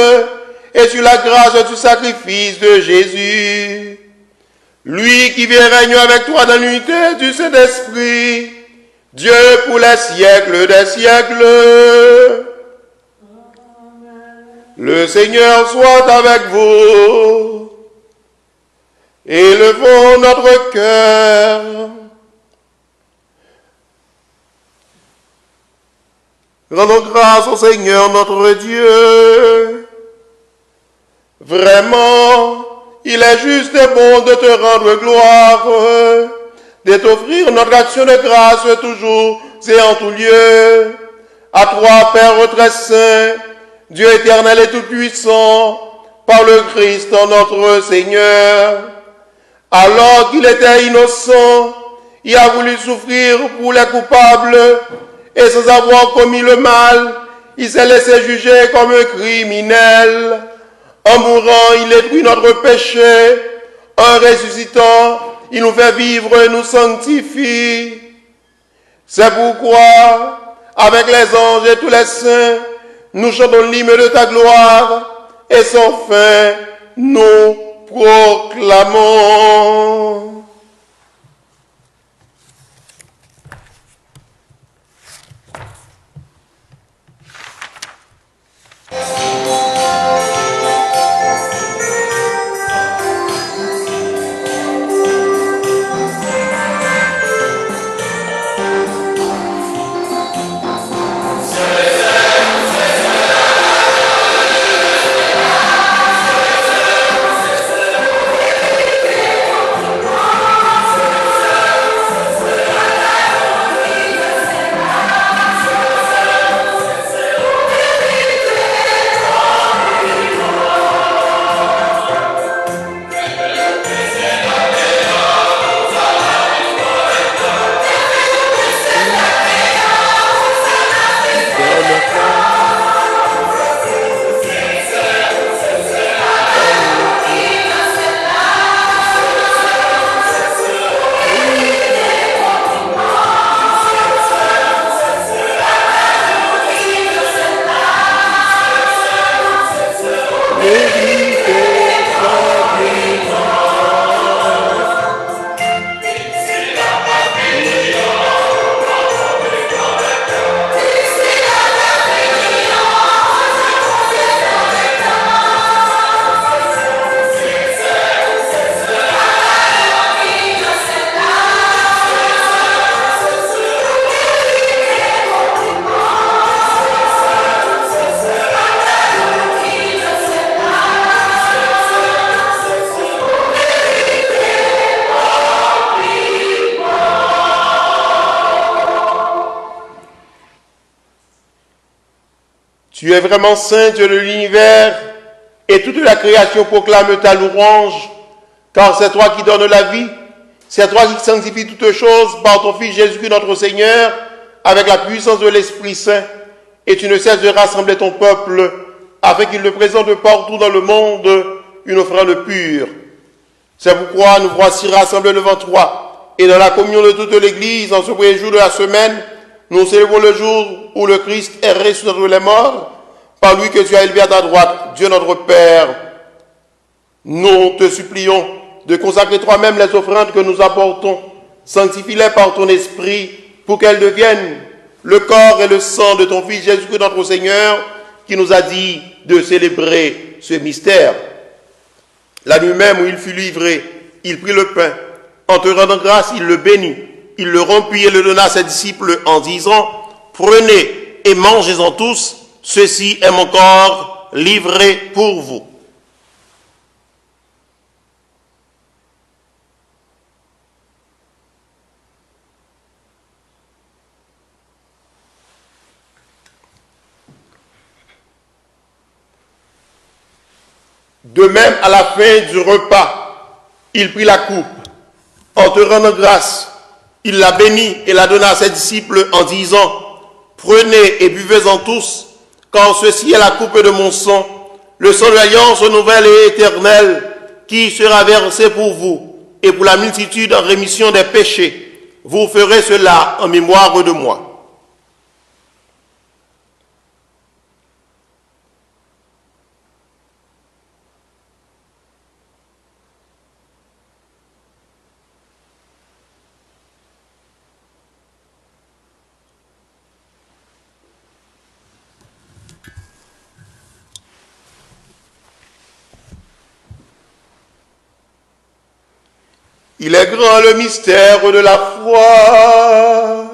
et sur la grâce du sacrifice de Jésus. Lui qui vient régner avec toi dans l'unité du Saint-Esprit, Dieu pour les siècles des siècles. Le Seigneur soit avec vous. Élevons notre cœur. Rendons grâce au Seigneur notre Dieu. Vraiment, il est juste et bon de te rendre gloire, de t'offrir notre action de grâce toujours et en tout lieu. À toi, Père très saint, Dieu éternel et tout-puissant, par le Christ notre Seigneur. Alors qu'il était innocent, il a voulu souffrir pour les coupables, et sans avoir commis le mal, il s'est laissé juger comme un criminel. En mourant, il détruit notre péché. En ressuscitant, il nous fait vivre et nous sanctifie. C'est pourquoi, avec les anges et tous les saints, nous chantons l'hymne de ta gloire, et sans fin, nous proclamons. Tu es vraiment saint, Dieu de l'univers, et toute la création proclame ta louange, car c'est toi qui donnes la vie, c'est toi qui sanctifies toutes choses par ton Fils Jésus-Christ notre Seigneur, avec la puissance de l'Esprit Saint, et tu ne cesses de rassembler ton peuple, afin qu'il le présente partout dans le monde une offrande pure. C'est pourquoi nous voici rassemblés devant toi, et dans la communion de toute l'Église, en ce premier jour de la semaine, nous célébrons le jour où le Christ est ressuscité d'entre les morts, par lui que tu as élevé à ta droite, Dieu notre Père. Nous te supplions de consacrer toi-même les offrandes que nous apportons. Sanctifie-les par ton esprit pour qu'elles deviennent le corps et le sang de ton Fils Jésus-Christ notre Seigneur, qui nous a dit de célébrer ce mystère. La nuit même où il fut livré, il prit le pain. En te rendant grâce, il le bénit. Il le rompit et le donna à ses disciples en disant, « Prenez et mangez-en tous, ceci est mon corps livré pour vous. » De même, à la fin du repas, il prit la coupe. En te rendant grâce, Il la bénit et la donna à ses disciples en disant, prenez et buvez-en tous, car ceci est la coupe de mon sang, le sang de l'alliance nouvelle et éternelle, qui sera versé pour vous et pour la multitude en rémission des péchés. Vous ferez cela en mémoire de moi. Il est grand le mystère de la foi.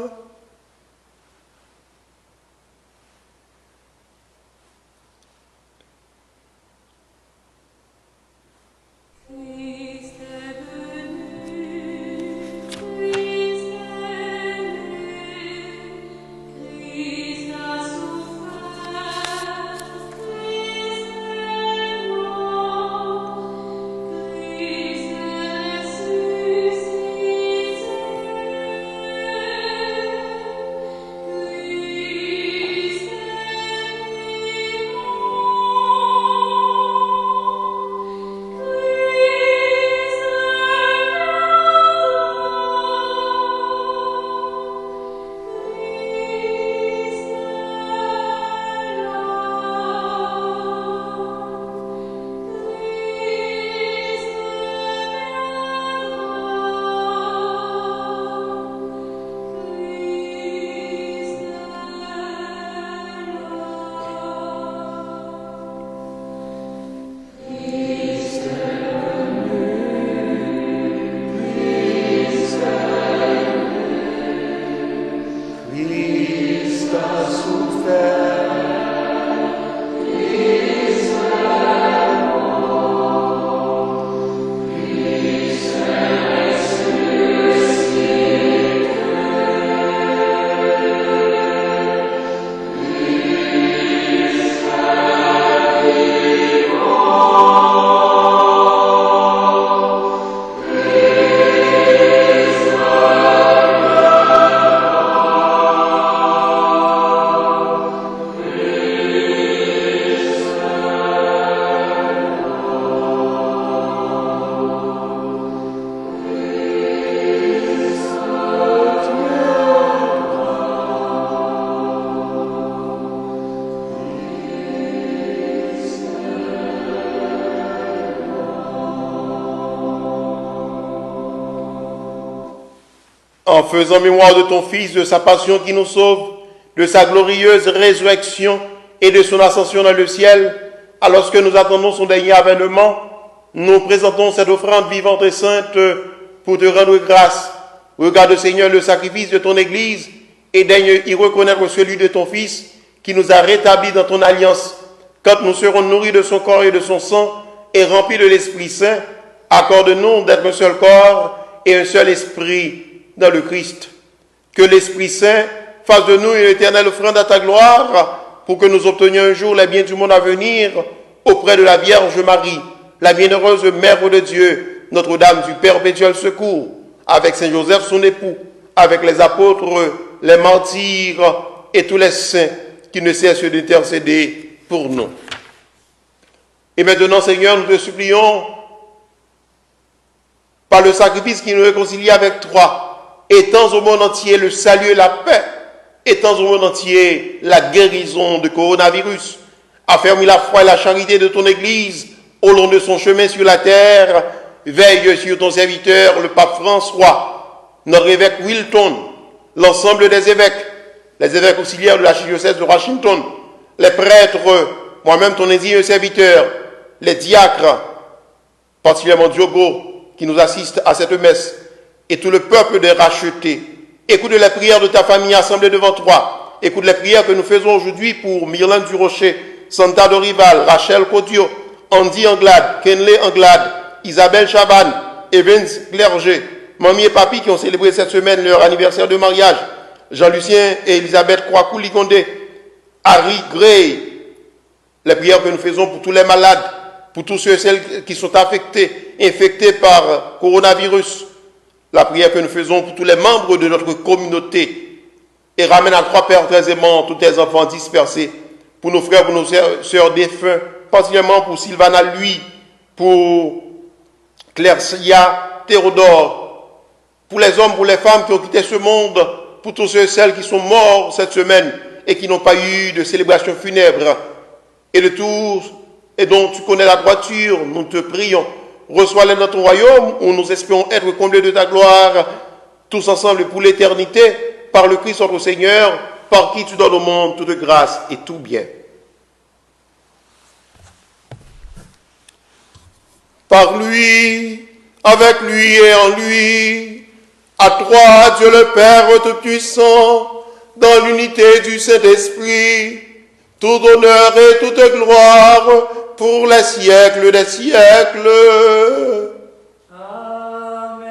En faisant mémoire de ton Fils, de sa passion qui nous sauve, de sa glorieuse résurrection et de son ascension dans le ciel, alors que nous attendons son dernier avènement, nous présentons cette offrande vivante et sainte pour te rendre grâce. Regarde, Seigneur, le sacrifice de ton Église et daigne y reconnaître celui de ton Fils qui nous a rétablis dans ton alliance. Quand nous serons nourris de son corps et de son sang et remplis de l'Esprit Saint, accorde-nous d'être un seul corps et un seul esprit dans le Christ. Que l'Esprit Saint fasse de nous une éternelle offrande à ta gloire pour que nous obtenions un jour les biens du monde à venir auprès de la Vierge Marie, la bienheureuse Mère de Dieu, Notre-Dame du perpétuel secours, avec Saint Joseph son époux, avec les apôtres, les martyrs et tous les saints qui ne cessent d'intercéder pour nous. Et maintenant, Seigneur, nous te supplions, par le sacrifice qui nous réconcilie avec toi, étends au monde entier le salut et la paix, étends au monde entier la guérison du coronavirus, affermis la foi et la charité de ton Église au long de son chemin sur la terre, veille sur ton serviteur, le pape François, notre évêque Wilton, l'ensemble des évêques, les évêques auxiliaires de l'archidiocèse de Washington, les prêtres, moi-même ton indigne serviteur, les diacres, particulièrement Diogo, qui nous assiste à cette messe, et tout le peuple des rachetés. Écoute les prières de ta famille assemblée devant toi. Écoute les prières que nous faisons aujourd'hui pour Myrlande Durocher, Santa Dorival, Rachel Codio, Andy Anglade, Kenley Anglade, Isabelle Chaban, Evans Clerget, Mamie et Papi qui ont célébré cette semaine leur anniversaire de mariage, Jean-Lucien et Elisabeth Kouakou-Likonde, Harry Gray. Les prières que nous faisons pour tous les malades, pour tous ceux et celles qui sont infectés par coronavirus. la prière que nous faisons pour tous les membres de notre communauté et ramène à toi, Père, très aimant, tous tes enfants dispersés, pour nos frères, pour nos sœurs défunts, particulièrement pour Sylvana, lui, pour Clercia, Théodore, pour les hommes, pour les femmes qui ont quitté ce monde, pour tous ceux et celles qui sont morts cette semaine et qui n'ont pas eu de célébration funèbre, et de tous, et dont tu connais la droiture, nous te prions. Reçois-les dans ton royaume où nous espérons être comblés de ta gloire, tous ensemble pour l'éternité, par le Christ notre Seigneur, par qui tu donnes au monde toute grâce et tout bien. Par lui, avec lui et en lui, à toi, Dieu le Père Tout-Puissant, dans l'unité du Saint-Esprit, tout honneur et toute gloire pour les siècles des siècles. Amen.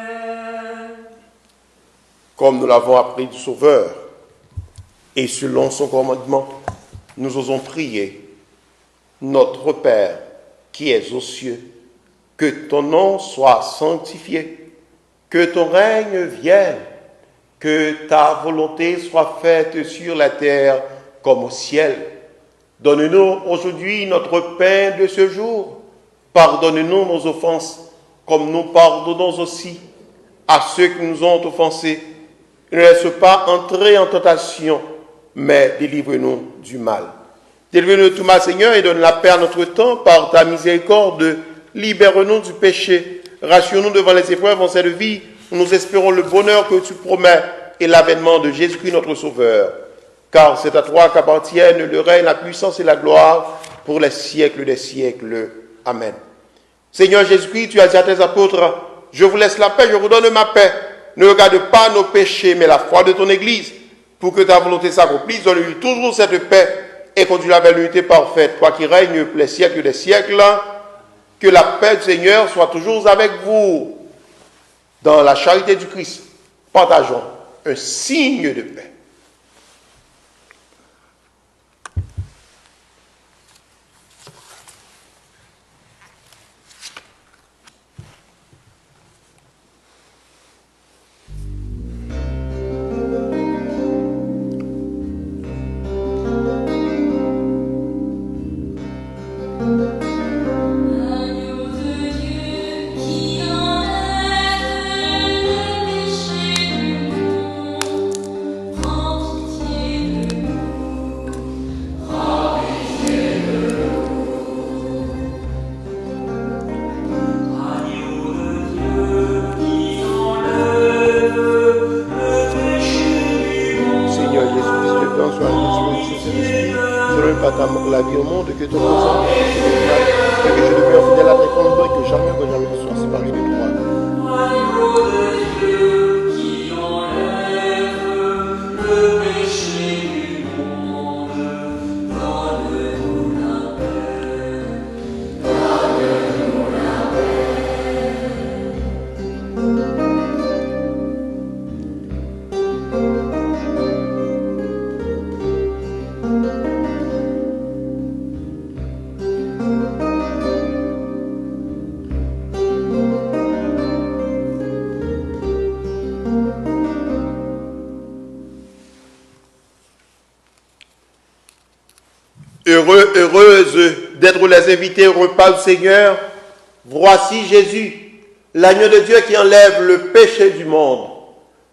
Comme nous l'avons appris du Sauveur, et selon son commandement, nous osons prier. Notre Père, qui es aux cieux, que ton nom soit sanctifié, que ton règne vienne, que ta volonté soit faite sur la terre comme au ciel. Donne-nous aujourd'hui notre pain de ce jour. Pardonne-nous nos offenses, comme nous pardonnons aussi à ceux qui nous ont offensés. Ne laisse pas entrer en tentation, mais délivre-nous du mal. Délivre-nous de tout mal, Seigneur, et donne la paix à notre temps par ta miséricorde. Libère-nous du péché. Rassure-nous devant les épreuves en cette vie. Nous espérons le bonheur que tu promets et l'avènement de Jésus-Christ, notre Sauveur. Car c'est à toi qu'appartiennent le règne, la puissance et la gloire pour les siècles des siècles. Amen. Seigneur Jésus-Christ, tu as dit à tes apôtres, je vous laisse la paix, je vous donne ma paix. Ne regarde pas nos péchés, mais la foi de ton Église, pour que ta volonté s'accomplisse. Donne-lui toujours cette paix et conduis-la vers l'unité parfaite. Toi qui règnes pour les siècles des siècles, que la paix du Seigneur soit toujours avec vous. Dans la charité du Christ, partageons un signe de paix. La vie au monde, que ton sang, que je demeure fidèle à tes commandements et que jamais ne sois séparé de toi. Agneau de Dieu qui enlève le péché du monde, donne-nous la paix. Donne-nous la Heureuse d'être les invités au repas du Seigneur. Voici Jésus, l'agneau de Dieu qui enlève le péché du monde.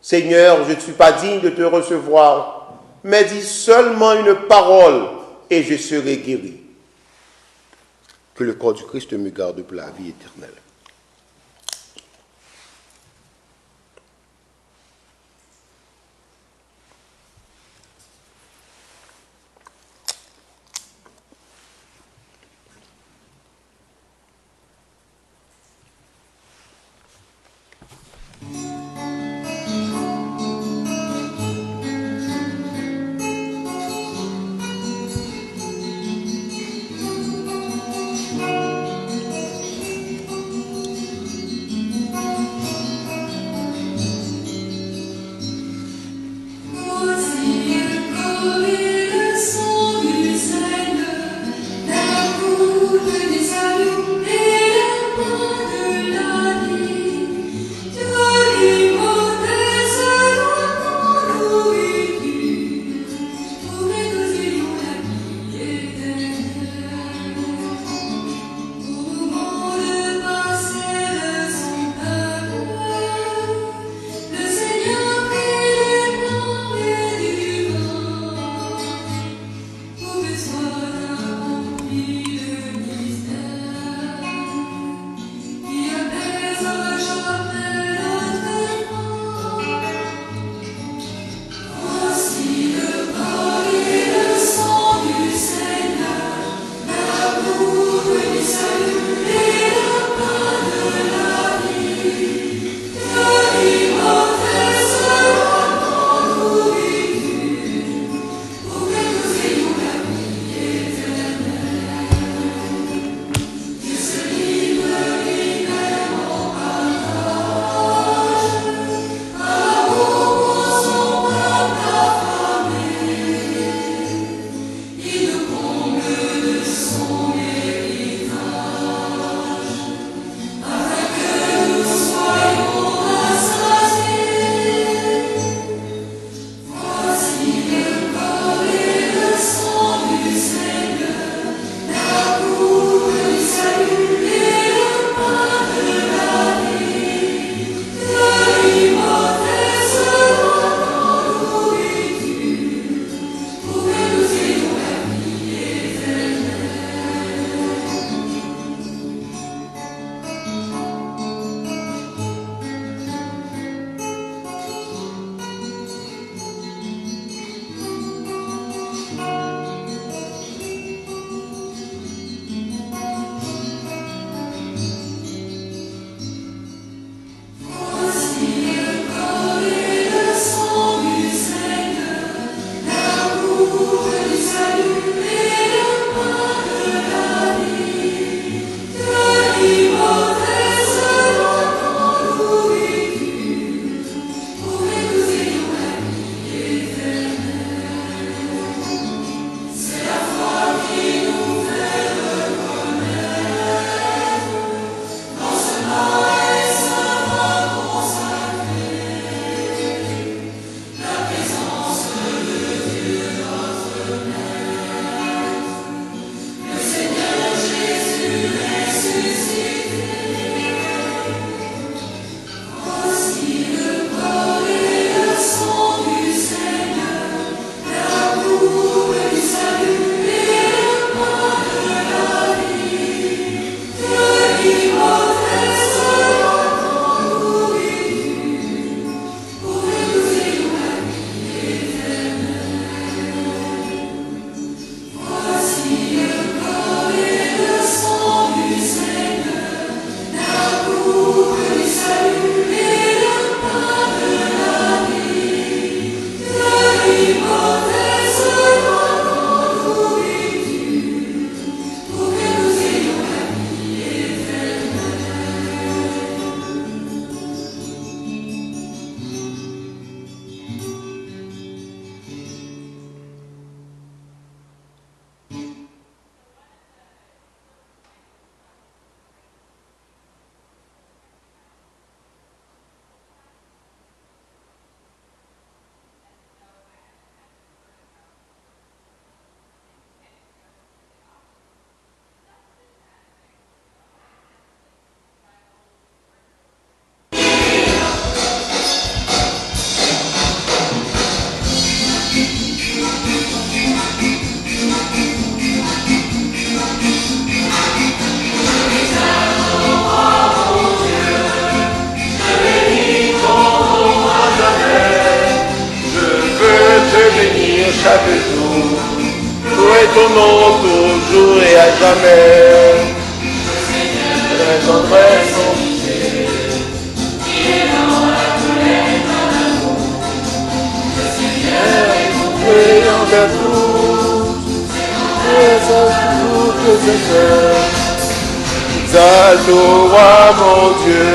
Seigneur, je ne suis pas digne de te recevoir, mais dis seulement une parole et je serai guéri. Que le corps du Christ me garde pour la vie éternelle. Chaque jour, louer ton nom toujours et à jamais. Raisonnerai son Seigneur, envers tous, toutes ses sœurs. Exalte au roi mon Dieu,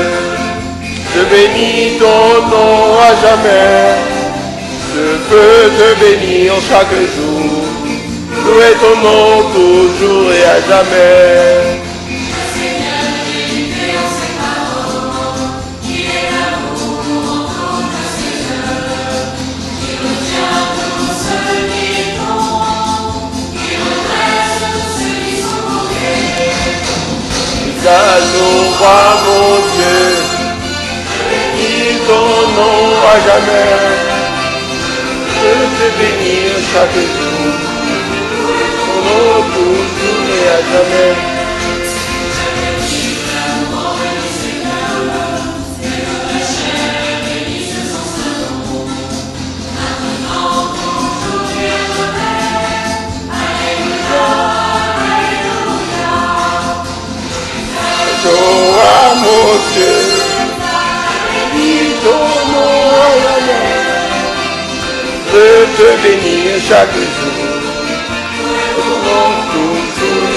je bénis ton nom à jamais. Je peux te bénir chaque jour, louer ton nom toujours et à jamais. Exalte au roi mon Dieu, bénis ton nom à jamais. Je peux te bénir chaque jour, ton nom toujours et à jamais. Toi, mon Dieu, bénis ton nom à jamais. Je peux te bénir chaque jour, ton nom toujours.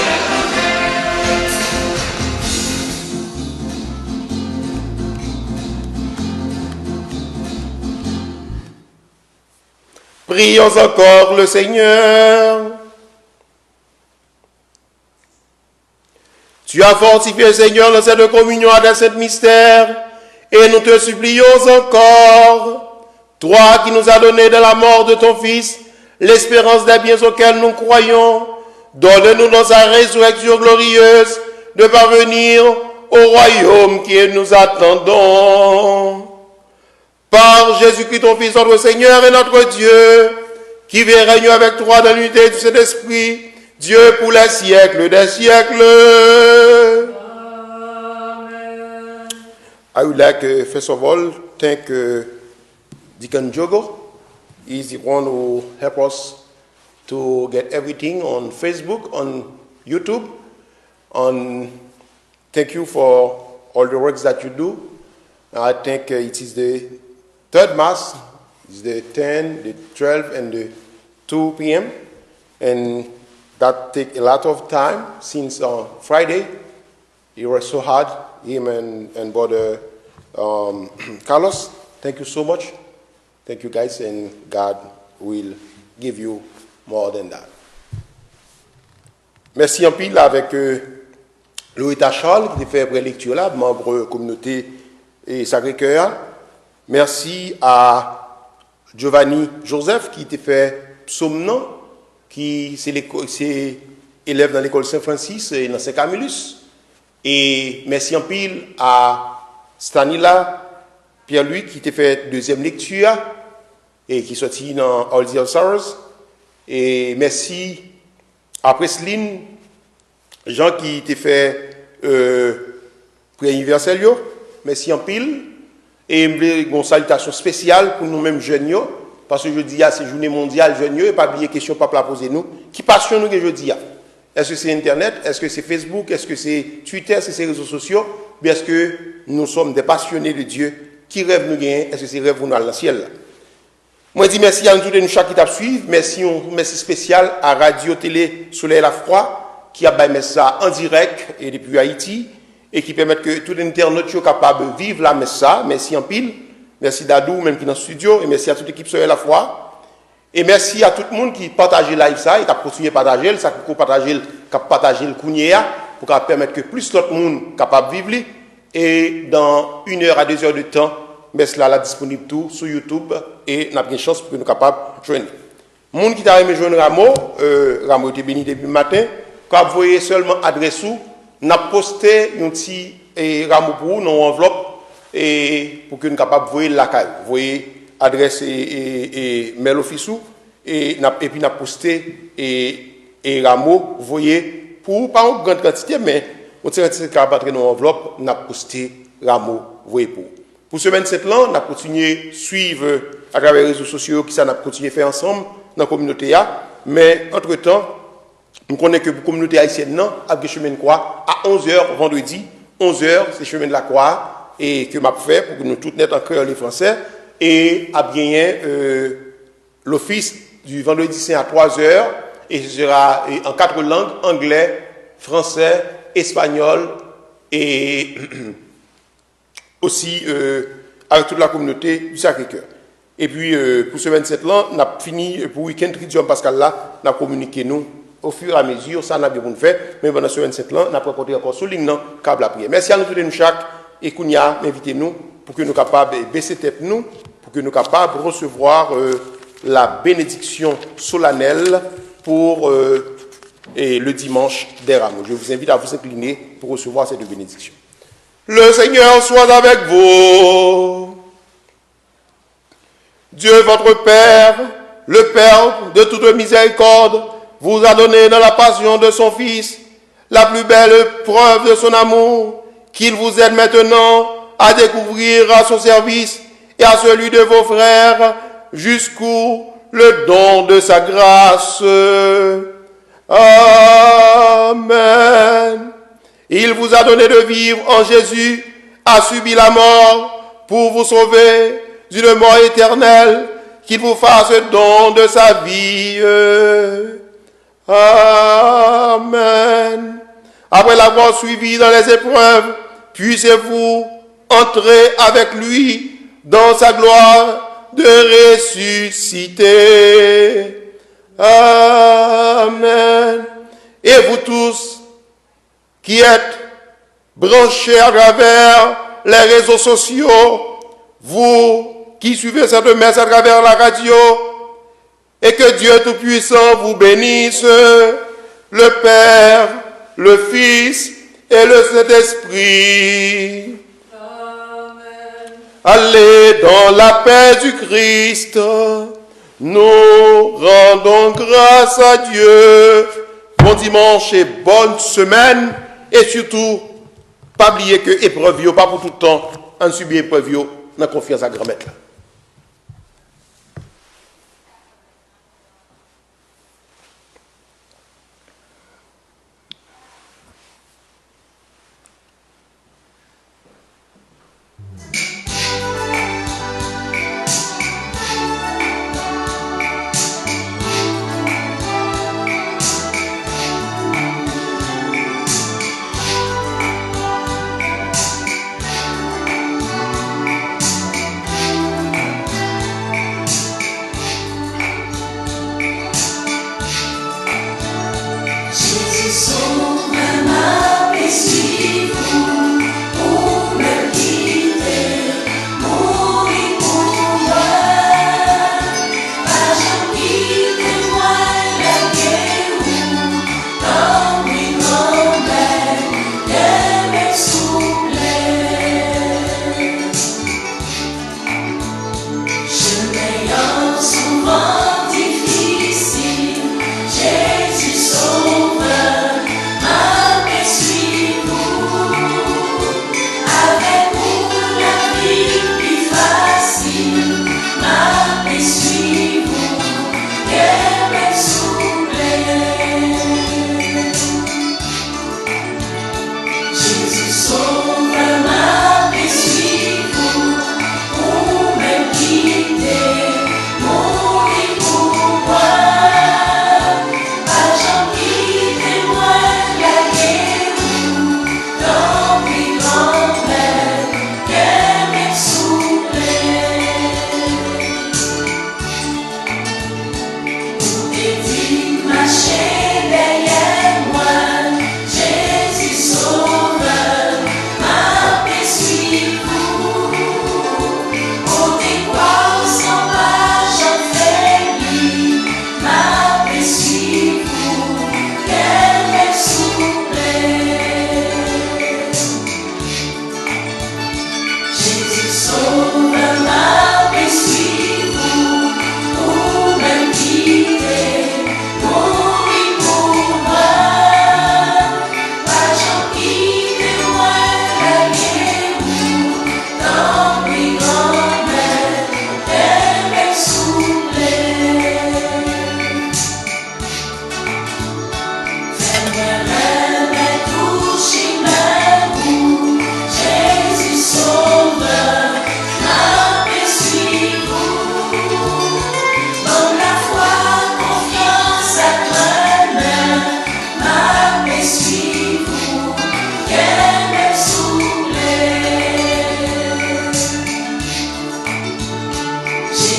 Prions encore le Seigneur. Tu as fortifié, Seigneur, dans cette communion à cet mystère, et nous te supplions encore, toi qui nous as donné de la mort de ton Fils l'espérance des biens auxquels nous croyons, donne-nous dans sa résurrection glorieuse de parvenir au royaume que nous attendons. Par Jésus-Christ, ton Fils, notre Seigneur et notre Dieu, qui vit et règne avec toi dans l'unité du Saint-Esprit, Dieu pour les siècles des siècles. Amen. I would like, first of all, thank Deacon Jogo. He's the one who helped us to get everything on Facebook, on YouTube. Thank you for all the works that you do. I think it is the third Mass. It's the 10, the 12, and the 2 p.m. And that take a lot of time since Friday. It was so hard, him and Brother Carlos. Thank you so much. Thank you guys, and God will give you more than that. Merci en pile avec Loretta Charles qui a fait prélecture là, membre communauté et Sacré-Cœur. Merci à Giovanni Joseph qui a fait psaume, qui c'est élève dans l'école Saint-Francis et dans Saint-Camillus. Et merci en pile à Stanila Pierre-Louis qui a fait deuxième lecture et qui est sorti dans All the Sorrows. Et merci à Presline Jean qui t'a fait prière universelle. Merci en pile. Et une salutation spéciale pour nous-mêmes jeunes, parce que jeudi, c'est journée mondiale jeunes, et pas oublier question pas la poser nous. Qui passionne nous que jeudi? Est-ce que c'est Internet? Est-ce que c'est Facebook? Est-ce que c'est Twitter? Est-ce que c'est les réseaux sociaux? Bien est-ce que nous sommes des passionnés de Dieu? Qui rêve nous gagner? Est-ce que c'est rêve nous dans le ciel? Moi, je dis merci à nous tous de nous chaque qui t'a suivi. Merci spécial à Radio Télé Soleil La Froid qui a mis ça en direct et depuis Haïti et qui permet que tout internaute soit capable de vivre la messe. Merci en pile. Merci Dadou, même qui est dans le studio. Et merci à toute l'équipe Soleil La Froid. Et merci à tout le monde qui partage le live ça et qui a continué à partager. Ça qui a partagé le Kounia pour permettre que plus d'autres monde capable de vivre. Et dans 1 heure à 2 heures de temps, mais cela est disponible tout sur YouTube et nous avons une chance pour que nous soyons capables de joindre. Les gens qui ont aimé joindre Rameau était béni depuis le matin. Quand vous voyez seulement adresse, nous avons posté un petit Rameau pour vous dans une enveloppe et pour que nous soyons capables de voir la caille. Vous voyez adresse et mail office et puis nous avons posté et Rameau, vous voyez, pour pas une grande quantité, mais on tire capable dans une enveloppe, nous avons posté Rameau, vous voyez pour. Pour ce 27 ans, on a continué à suivre à travers les réseaux sociaux qui ça a continué à faire ensemble dans la communauté. Mais entre-temps, nous connaissons que pour la communauté haïtienne, avec le chemin de croix, à 11h vendredi, 11h, c'est le chemin de la croix, et que m'a fait pour que nous tous net en créole les Français, et a bien l'office du vendredi saint à 3h, et ce sera en 4 langues, anglais, français, espagnol, et aussi avec toute la communauté du Sacré-Cœur. Et puis, pour ce 27 ans, on a fini pour le week-end Tridium Pascal là, on a communiqué nous au fur et à mesure, ça on a bien fait, mais pendant ce 27 ans, on a préparé encore sur ligne câble à prière. Merci à nous tous nous chaque, et Kounia, invitez-nous pour que nous soyons capables de baisser tête nous, pour que nous soyons capables de recevoir la bénédiction solennelle pour le dimanche des Rameaux. Je vous invite à vous incliner pour recevoir cette bénédiction. Le Seigneur soit avec vous. Dieu votre Père, le Père de toute miséricorde, vous a donné dans la passion de son Fils la plus belle preuve de son amour, qu'il vous aide maintenant à découvrir à son service et à celui de vos frères jusqu'où le don de sa grâce. Amen. Il vous a donné de vivre en Jésus, a subi la mort pour vous sauver d'une mort éternelle, qu'il vous fasse don de sa vie. Amen. Après l'avoir suivi dans les épreuves, puissiez-vous entrer avec lui dans sa gloire de ressuscité. Amen. Et vous tous, qui êtes branchés à travers les réseaux sociaux, vous qui suivez cette messe à travers la radio, et que Dieu Tout-Puissant vous bénisse, le Père, le Fils et le Saint-Esprit. Amen. Allez dans la paix du Christ, nous rendons grâce à Dieu. Bon dimanche et bonne semaine. Et surtout, pas oublier que épreuve, pas pour tout le temps, on subit épreuve, on a confiance à grand-maître.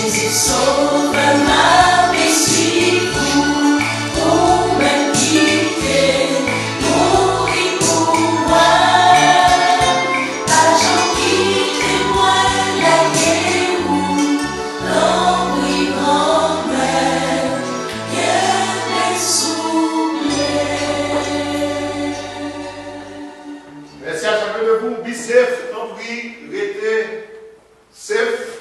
Jésus sauve ma blessure, pour me quitter, mourir pour moi. Agent qui témoigne la guerre, l'embris grand-mère, rien n'est soufflé. Merci à chacun de vous. Be safe, compris, restez safe.